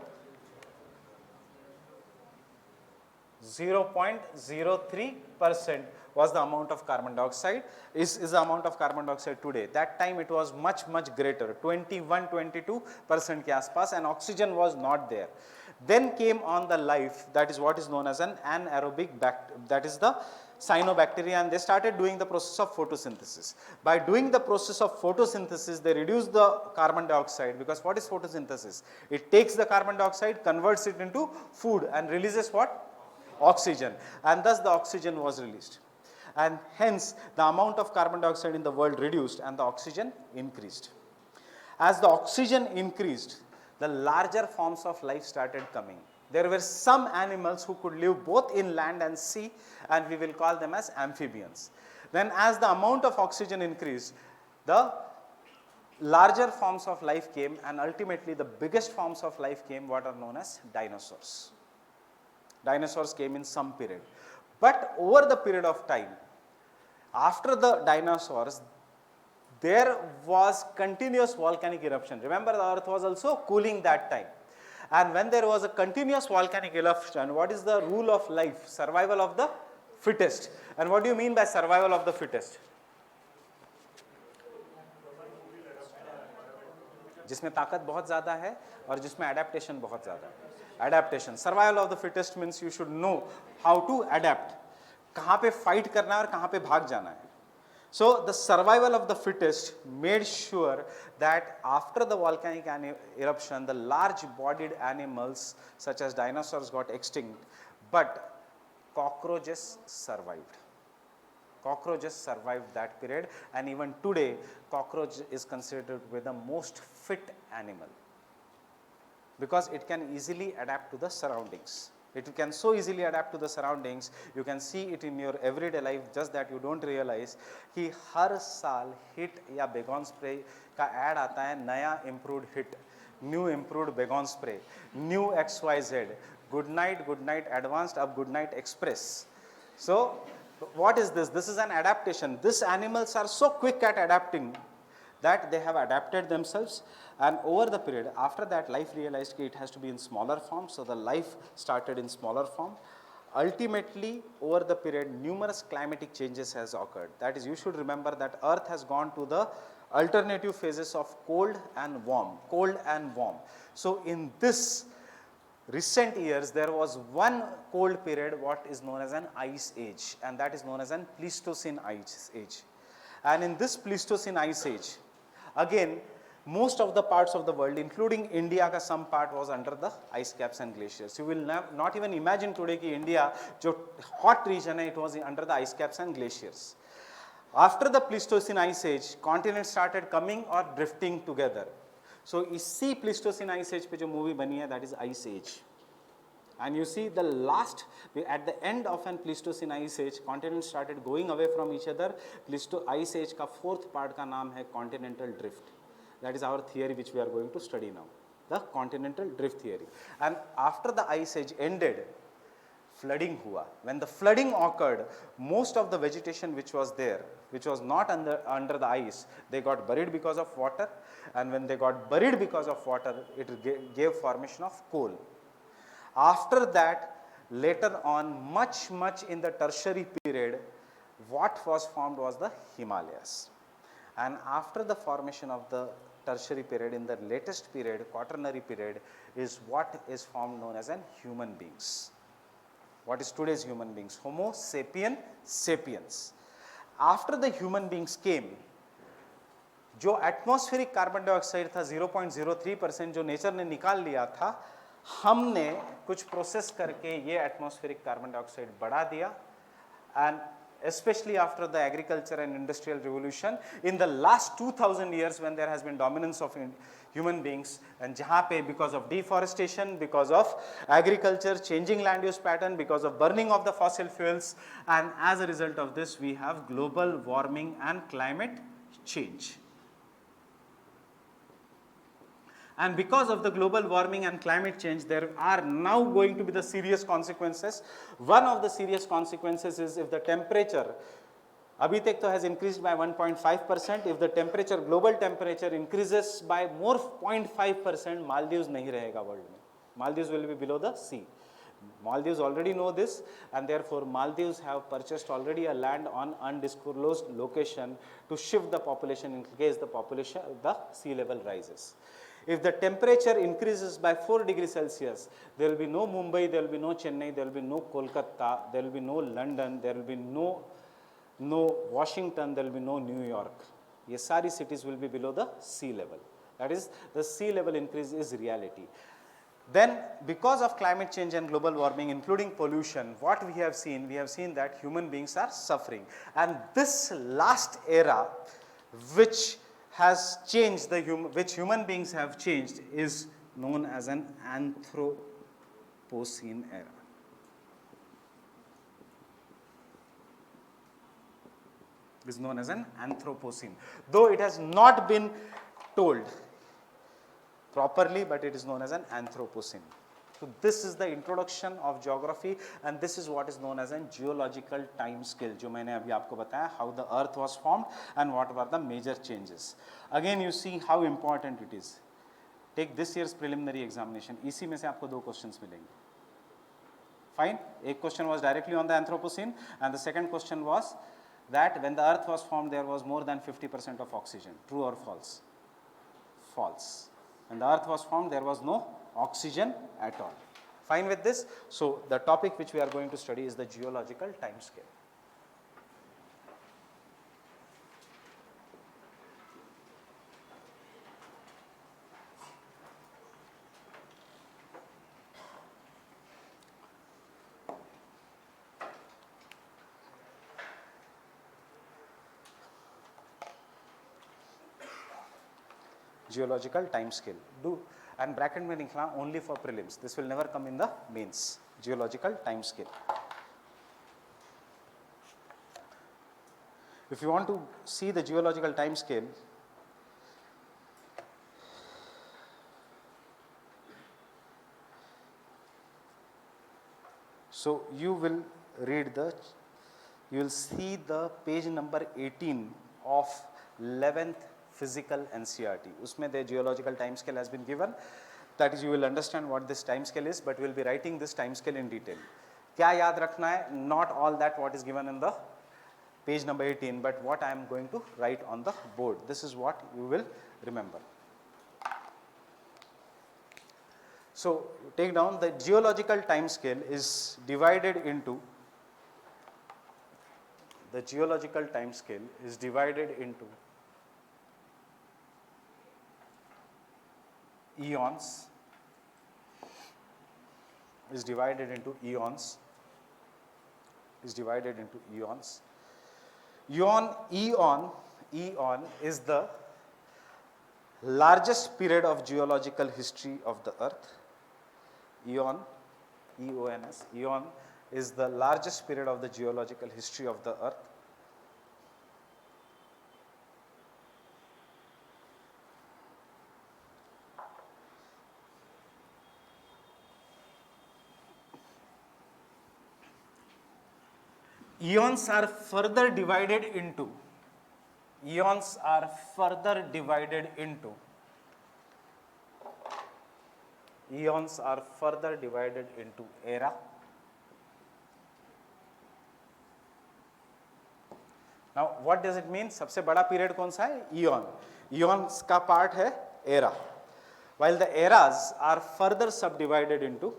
0.03% was the amount of carbon dioxide, is the amount of carbon dioxide today. That time it was much greater, 21-22% के आसपास, and oxygen was not there. Then came on the life, that is what is known as an anaerobic that is the cyanobacteria, and they started doing the process of photosynthesis. By doing the process of photosynthesis, they reduce the carbon dioxide, because what is photosynthesis? It takes the carbon dioxide, converts it into food and releases what? Oxygen, and thus the oxygen was released. And hence the amount of carbon dioxide in the world reduced and the oxygen increased. As the oxygen increased, the larger forms of life started coming. There were some animals who could live both in land and sea, and we will call them as amphibians. Then as the amount of oxygen increased, the larger forms of life came, and ultimately the biggest forms of life came, what are known as dinosaurs. Dinosaurs came in some period. But over the period of time, after the dinosaurs, there was continuous volcanic eruption. Remember, the earth was also cooling that time. And when there was a continuous volcanic eruption, what is the rule of life? Survival of the fittest. And what do you mean by survival of the fittest? जिसमें ताकत बहुत ज़्यादा है और जिसमें adaptation बहुत ज़्यादा है. Adaptation. Survival of the fittest means you should know how to adapt. कहाँ पे fight करना है और कहाँ पे भाग जाना है. So the survival of the fittest made sure that after the volcanic eruption, the large bodied animals such as dinosaurs got extinct, but cockroaches survived. Cockroaches survived that period, and even today cockroach is considered to be the most fit animal because it can easily adapt to the surroundings. It can so easily adapt to the surroundings, you can see it in your everyday life, just that you don't realize कि हर साल hit या Baygon spray का ad आता है, नया improved hit, new improved Baygon spray, new XYZ, good night advanced, अब good night express. So what is this? This is an adaptation. These animals are so quick at adapting that they have adapted themselves, and over the period after that life realized that it has to be in smaller form, so the life started in smaller form. Ultimately over the period numerous climatic changes has occurred. That is, you should remember that earth has gone to the alternative phases of cold and warm. So in this recent years there was one cold period, what is known as an ice age, and that is known as an Pleistocene ice age. And in this Pleistocene ice age, again most of the parts of the world including India ka some part was under the ice caps and glaciers. You will not even imagine today ki India jo hot region hai, it was under the ice caps and glaciers. After the Pleistocene ice age, continents started coming or drifting together. So इसी Pleistocene ice age पे जो movie बनी है, that is Ice Age. And you see the last, at the end of an Pleistocene ice age, continents started going away from each other. Ice age का fourth part का नाम है continental drift. That is our theory which we are going to study now, the continental drift theory. And after the ice age ended, flooding हुआ. When the flooding occurred, most of the vegetation which was there, which was not under the ice, they got buried because of water, and when they got buried because of water, it gave formation of coal. After that, later on, much in the tertiary period, what was formed was the Himalayas. And after the formation of the tertiary period, in the latest period, quaternary period, is what is formed known as an human beings. What is today's human beings? Homo sapien sapiens. After the human beings came, जो atmospheric carbon dioxide था 0.03% जो nature ने निकाल लिया था, हमने कुछ process करके ये एटमॉस्फेरिक कार्बन डाइऑक्साइड बढ़ा दिया. And especially after the agriculture and industrial revolution, in the last 2000 years when there has been dominance of human beings, and jahan pe because of deforestation, because of agriculture, changing land use pattern, because of burning of the fossil fuels, and as a result of this we have global warming and climate change. And because of the global warming and climate change, there are now going to be the serious consequences. One of the serious consequences is if the temperature, abhi tak to has increased by 1.5%, if the temperature, global temperature increases by more 0.5%, Maldives nahi rahega world mein. Maldives will be below the sea. Maldives already know this, and therefore Maldives have purchased already a land on undisclosed location to shift the population in case the sea level rises. If the temperature increases by 4 degrees Celsius, there will be no Mumbai, there will be no Chennai, there will be no Kolkata, there will be no London, there will be no Washington, there will be no New York. Ye sari cities will be below the sea level. That is, the sea level increase is reality. Then, because of climate change and global warming, including pollution, what we have seen that human beings are suffering. And this last era, which has changed which human beings have changed, is known as an Anthropocene era. Is known as an Anthropocene, though it has not been told properly, but it is known as an Anthropocene. So this is the introduction of geography, and this is what is known as a geological time scale, जो मैंने अभी आपको बताया, how the earth was formed and what were the major changes. Again you see how important it is. Take this year's preliminary examination, इसी में से आपको 2 questions मिलेंगे. Fine, एक question was directly on the Anthropocene, and the second question was that when the earth was formed there was more than 50% of oxygen. True or false? False. When the earth was formed there was no oxygen at all. Fine with this? So the topic which we are going to study is the geological time scale. Geological time scale. And bracket में लिखना only for prelims. This will never come in the mains. Geological time scale. If you want to see the geological time scale, so you will see the page number 18 of 11th physical NCERT. Usme the geological time scale has been given. That is, you will understand what this time scale is, but we will be writing this time scale in detail. क्या याद रखना है? Not all that what is given in the page number 18, but what I am going to write on the board. This is what you will remember. So take down, the geological time scale is divided into eons, is divided into eons. Eon is the largest period of geological history of the earth. Eon, E-O-N-S, eon is the largest period of the geological history of the earth. Eons are further divided into era. Now what does it mean? सबसे बड़ा period कौन सा है? Eon. Eons का part है era. While the eras are further subdivided into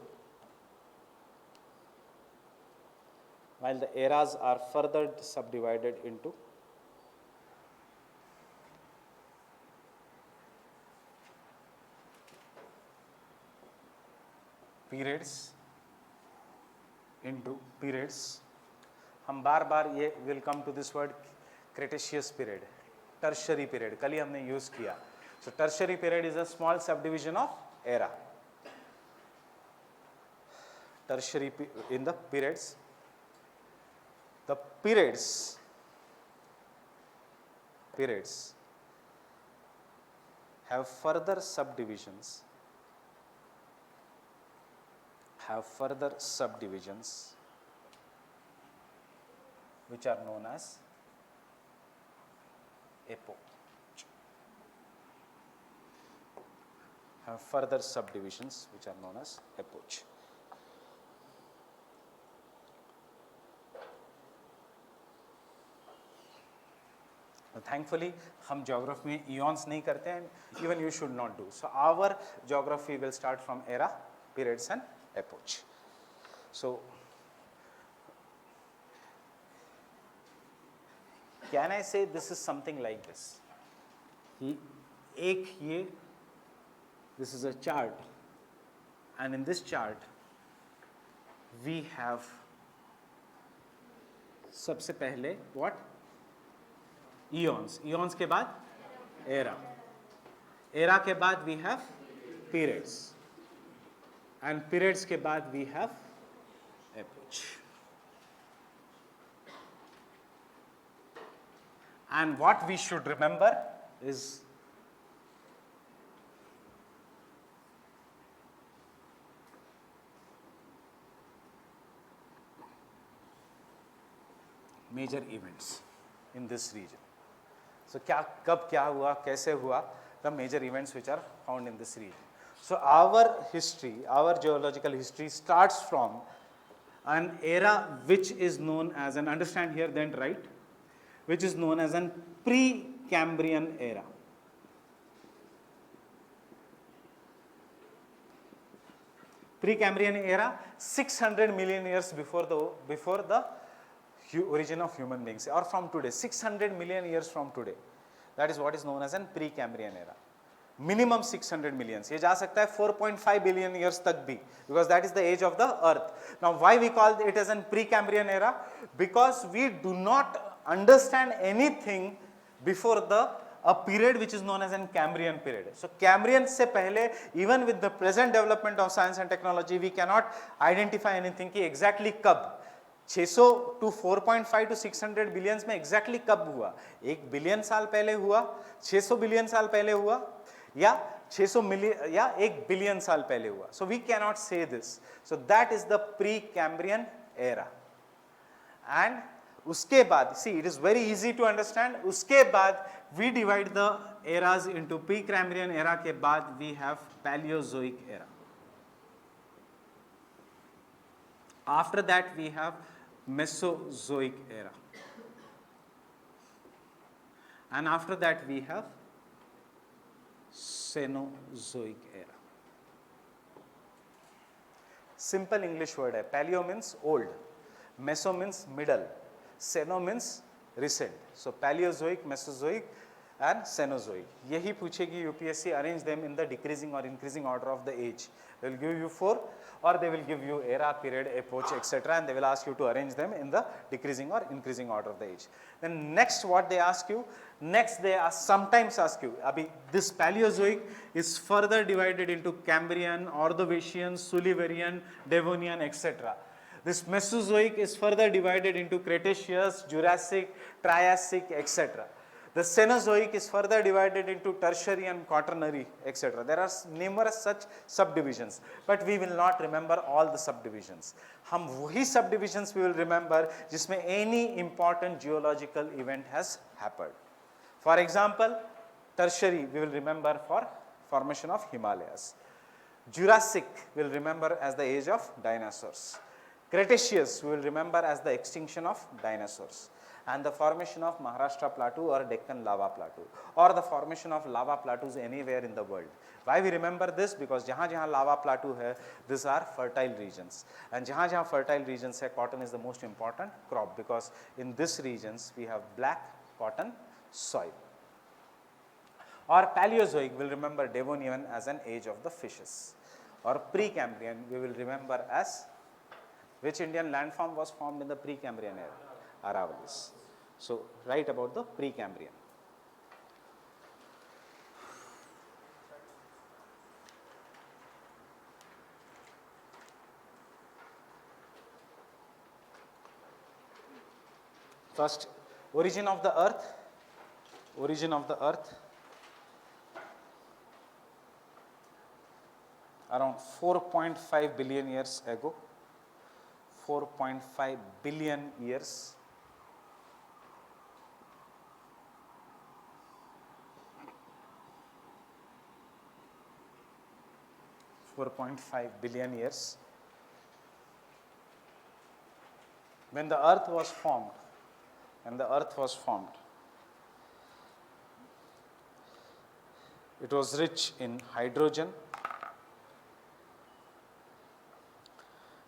periods, हम बार बार ये will come to this word Cretaceous period, tertiary period, कल ही हमने यूज किया. So tertiary period is a small subdivision of era. Tertiary in the periods, the periods have further subdivisions which are known as epoch. Thankfully हम geography में eons नहीं करते हैं, even you should not do. So our geography will start from era, periods and epoch. So can I say this is something like this? कि एक ये, this is a chart, and in this chart we have सबसे पहले what? Eons. Eons के बाद era. Era के बाद we have periods. And periods के बाद we have epoch. And what we should remember is major events in this region. So क्या कब क्या हुआ, कैसे हुआ, the major events which are found in this region. So our history, our geological history starts from an era which is known as an, understand here then right, which is known as an pre-Cambrian era. Pre-Cambrian era, 600 million years before the origin of human beings, or from today, 600 million years from today. That is what is known as an pre-Cambrian era. Minimum 600 millions. ये जा सकता है 4.5 billion years तक भी, because that is the age of the earth. Now why we call it as an pre-Cambrian era? Because we do not understand anything before a period which is known as an Cambrian period. So Cambrian से पहले, even with the present development of science and technology, we cannot identify anything कि exactly कब 600 to 4.5 to 600 billions में exactly कब हुआ, 1 billion साल पहले हुआ, 600 बिलियन साल पहले हुआ, या 600 मिलियन या 1 बिलियन साल पहले हुआ. So we cannot say this. So that is the pre-Cambrian era. And उसके बाद, see, it is very easy to understand. उसके बाद we divide the eras into pre-Cambrian era के बाद we have Paleozoic era. After that we have Mesozoic era. And after that we have Cenozoic era. Simple English word है. Paleo means old, Meso means middle, Ceno means recent. So Paleozoic, Mesozoic and Cenozoic. यही पूछेगी UPSC, arrange them in the decreasing or increasing order of the age. They will give you 4, or they will give you era, period, epoch, etc. and they will ask you to arrange them in the decreasing or increasing order of the age. Then next what they ask you, next they sometimes ask you, abhi this Paleozoic is further divided into Cambrian, Ordovician, Silurian, Devonian, etc. This Mesozoic is further divided into Cretaceous, Jurassic, Triassic, etc. The Cenozoic is further divided into Tertiary and Quaternary, etc. There are numerous such subdivisions, but we will not remember all the subdivisions. हम वही subdivisions we will remember जिसमें any important geological event has happened. For example, Tertiary we will remember for formation of Himalayas. Jurassic we will remember as the age of dinosaurs. Cretaceous we will remember as the extinction of dinosaurs. And the formation of Maharashtra Plateau or Deccan Lava Plateau, or the formation of lava plateaus anywhere in the world. Why we remember this? Because जहाँ जहाँ lava plateau है, these are fertile regions. And जहाँ जहाँ fertile regions है, cotton is the most important crop, because in these regions we have black cotton soil. Or Paleozoic will remember Devonian as an age of the fishes. Or Precambrian we will remember as, which Indian landform was formed in the Precambrian era? Aravallis. So write about the Precambrian. First, origin of the earth. Origin of the earth. Around 4.5 billion years ago. 4.5 billion years. $4.5 billion years. When the earth was formed, It was rich in hydrogen.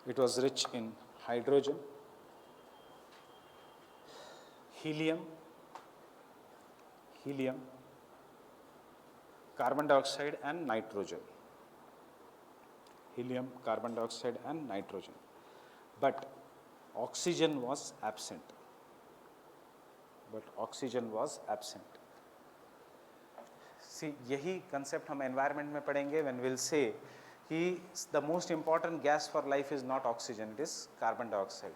It was rich in hydrogen, helium, carbon dioxide and nitrogen. Helium, carbon dioxide and nitrogen. But oxygen was absent. See, यही concept हम environment में पढ़ेंगे when we'll say the most important gas for life is not oxygen, it is carbon dioxide.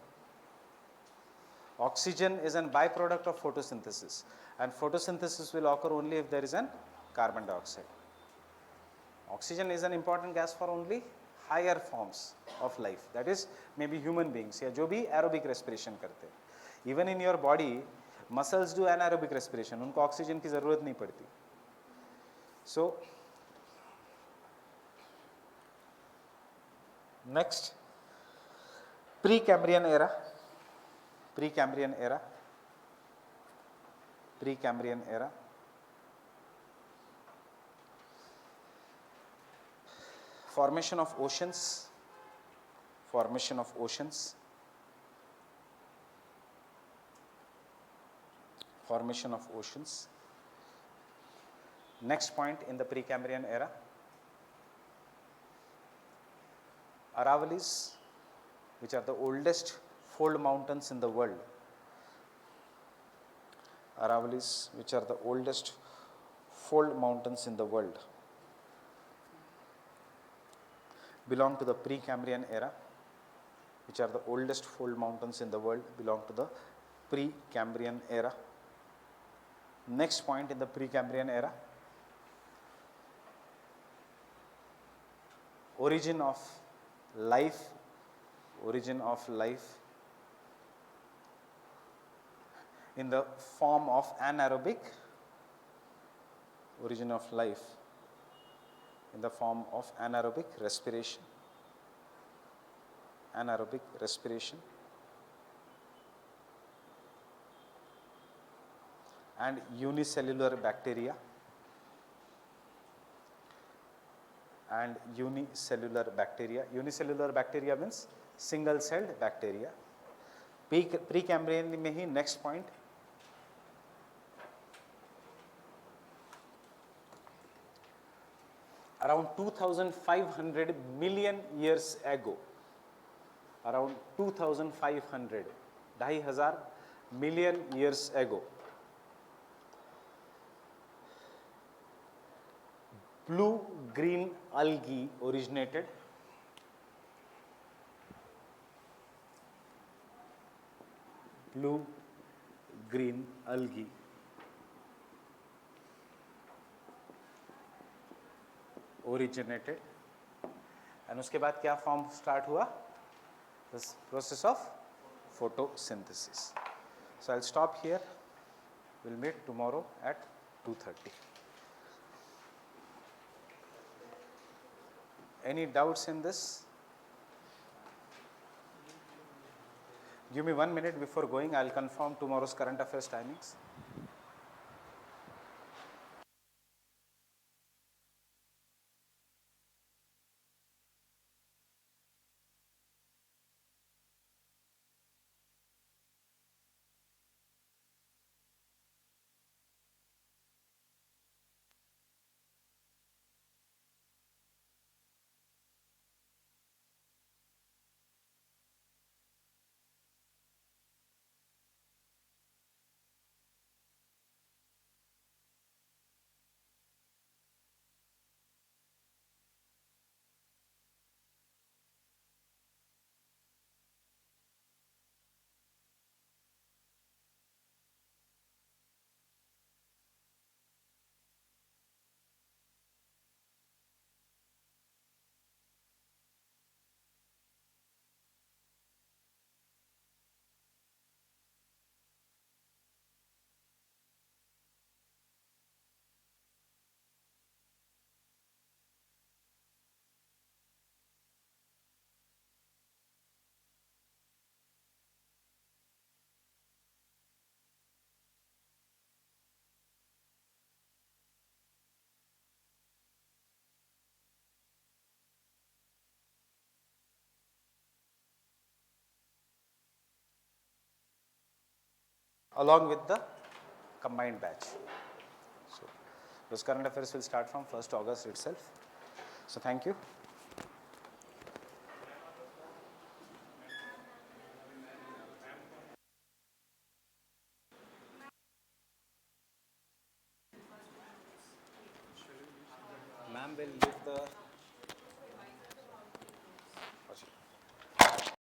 Oxygen is a byproduct of photosynthesis, and photosynthesis will occur only if there is an carbon dioxide. Oxygen is an important gas for only higher forms of life, that is maybe human beings या जो भी aerobic respiration करते हैं. Even in your body, muscles do anaerobic respiration, उनको oxygen की ज़रूरत नहीं पड़ती. So next, Precambrian era. Formation of oceans. Next point in the Precambrian era, Aravallis, which are the oldest fold mountains in the world. Belong to the Precambrian era. Next point in the Precambrian era, origin of life in the form of anaerobic respiration. And unicellular bacteria. Unicellular bacteria means single celled bacteria. Precambrian में ही next point, around 2500 million years ago, 2,500 million years ago, blue-green algae originated. And उसके बाद क्या form start हुआ? This process of photosynthesis. So I'll stop here. We'll meet tomorrow at 2:30. Any doubts in this? Give me 1 minute before going. I'll confirm tomorrow's current affairs timings. along with the combined batch. So those current affairs will start from 1st August itself. So thank you. Ma'am will leave the